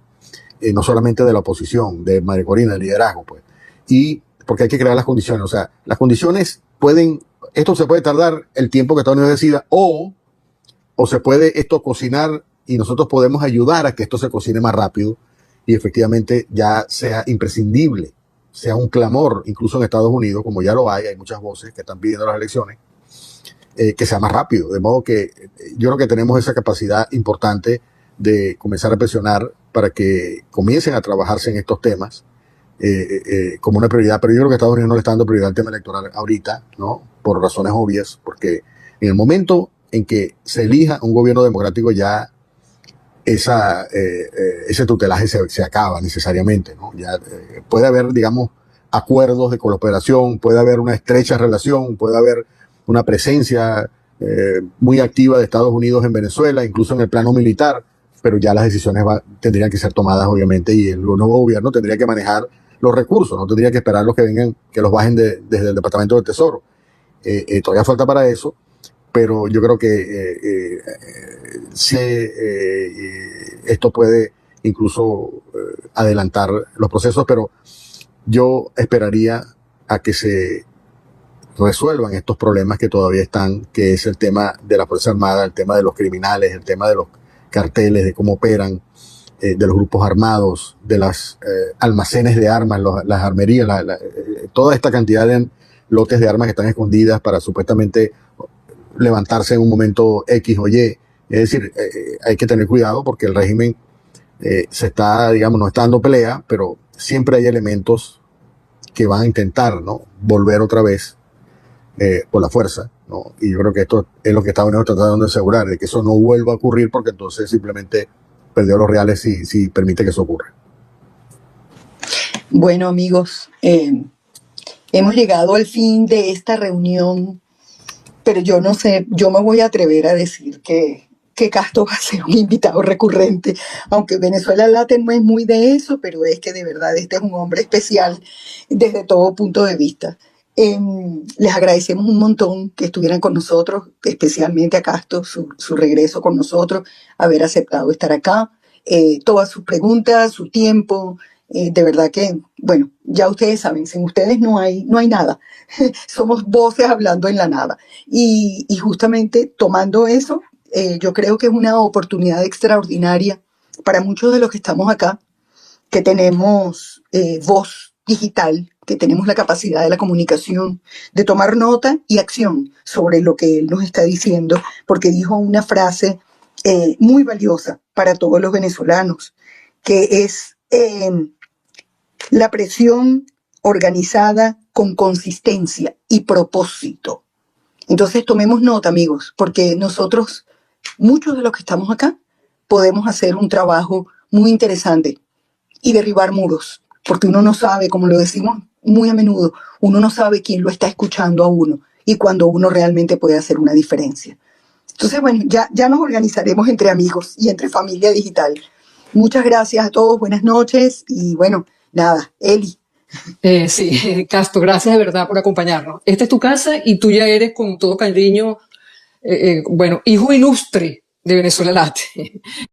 no solamente de la oposición, de María Corina, del liderazgo, pues. Y porque hay que crear las condiciones, o sea, las condiciones esto se puede tardar el tiempo que Estados Unidos decida, o se puede esto cocinar y nosotros podemos ayudar a que esto se cocine más rápido y efectivamente ya sea imprescindible, sea un clamor, incluso en Estados Unidos, como ya lo hay muchas voces que están pidiendo las elecciones, que sea más rápido. De modo que yo creo que tenemos esa capacidad importante de comenzar a presionar para que comiencen a trabajarse en estos temas como una prioridad. Pero yo creo que Estados Unidos no le está dando prioridad al tema electoral ahorita, ¿no? Por razones obvias, porque en el momento en que se elija un gobierno democrático ya ese tutelaje se acaba necesariamente, ¿no? Ya puede haber, digamos, acuerdos de cooperación, puede haber una estrecha relación, puede haber una presencia muy activa de Estados Unidos en Venezuela, incluso en el plano militar, pero ya las decisiones tendrían que ser tomadas, obviamente, y el nuevo gobierno tendría que manejar los recursos, no tendría que esperar los que vengan, que los bajen desde el Departamento del Tesoro. Todavía falta para eso, pero yo creo que sí, esto puede incluso adelantar los procesos, pero yo esperaría a que se resuelvan estos problemas que todavía están, que es el tema de la Fuerza Armada, el tema de los criminales, el tema de los carteles, de cómo operan, de los grupos armados, de las almacenes de armas, las armerías, toda esta cantidad de lotes de armas que están escondidas para supuestamente levantarse en un momento X o Y. Es decir, hay que tener cuidado porque el régimen se está, digamos, no está dando pelea, pero siempre hay elementos que van a intentar, ¿no?, volver otra vez por la fuerza, ¿no? Y yo creo que esto es lo que Estados Unidos está tratando de asegurar, de que eso no vuelva a ocurrir, porque entonces simplemente perdió los reales si permite que eso ocurra. Bueno, amigos, hemos llegado al fin de esta reunión, pero yo no sé, yo me voy a atrever a decir que Castro va a ser un invitado recurrente, aunque Venezuela Late no es muy de eso, pero es que de verdad este es un hombre especial desde todo punto de vista. Les agradecemos un montón que estuvieran con nosotros, especialmente a Castro, su regreso con nosotros, haber aceptado estar acá, todas sus preguntas, su tiempo. De verdad que, bueno, ya ustedes saben, sin ustedes no hay nada. Somos voces hablando en la nada. Y justamente tomando eso, yo creo que es una oportunidad extraordinaria para muchos de los que estamos acá, que tenemos voz digital, que tenemos la capacidad de la comunicación, de tomar nota y acción sobre lo que él nos está diciendo, porque dijo una frase muy valiosa para todos los venezolanos, que es la presión organizada con consistencia y propósito. Entonces tomemos nota, amigos, porque nosotros, muchos de los que estamos acá, podemos hacer un trabajo muy interesante y derribar muros, porque uno no sabe, como lo decimos muy a menudo, uno no sabe quién lo está escuchando a uno y cuando uno realmente puede hacer una diferencia. Entonces, bueno, ya nos organizaremos entre amigos y entre familia digital. Muchas gracias a todos, buenas noches y bueno, nada, Eli. Sí, Castro, gracias de verdad por acompañarnos. Esta es tu casa y tú ya eres con todo cariño, bueno, hijo ilustre de Venezuela Late.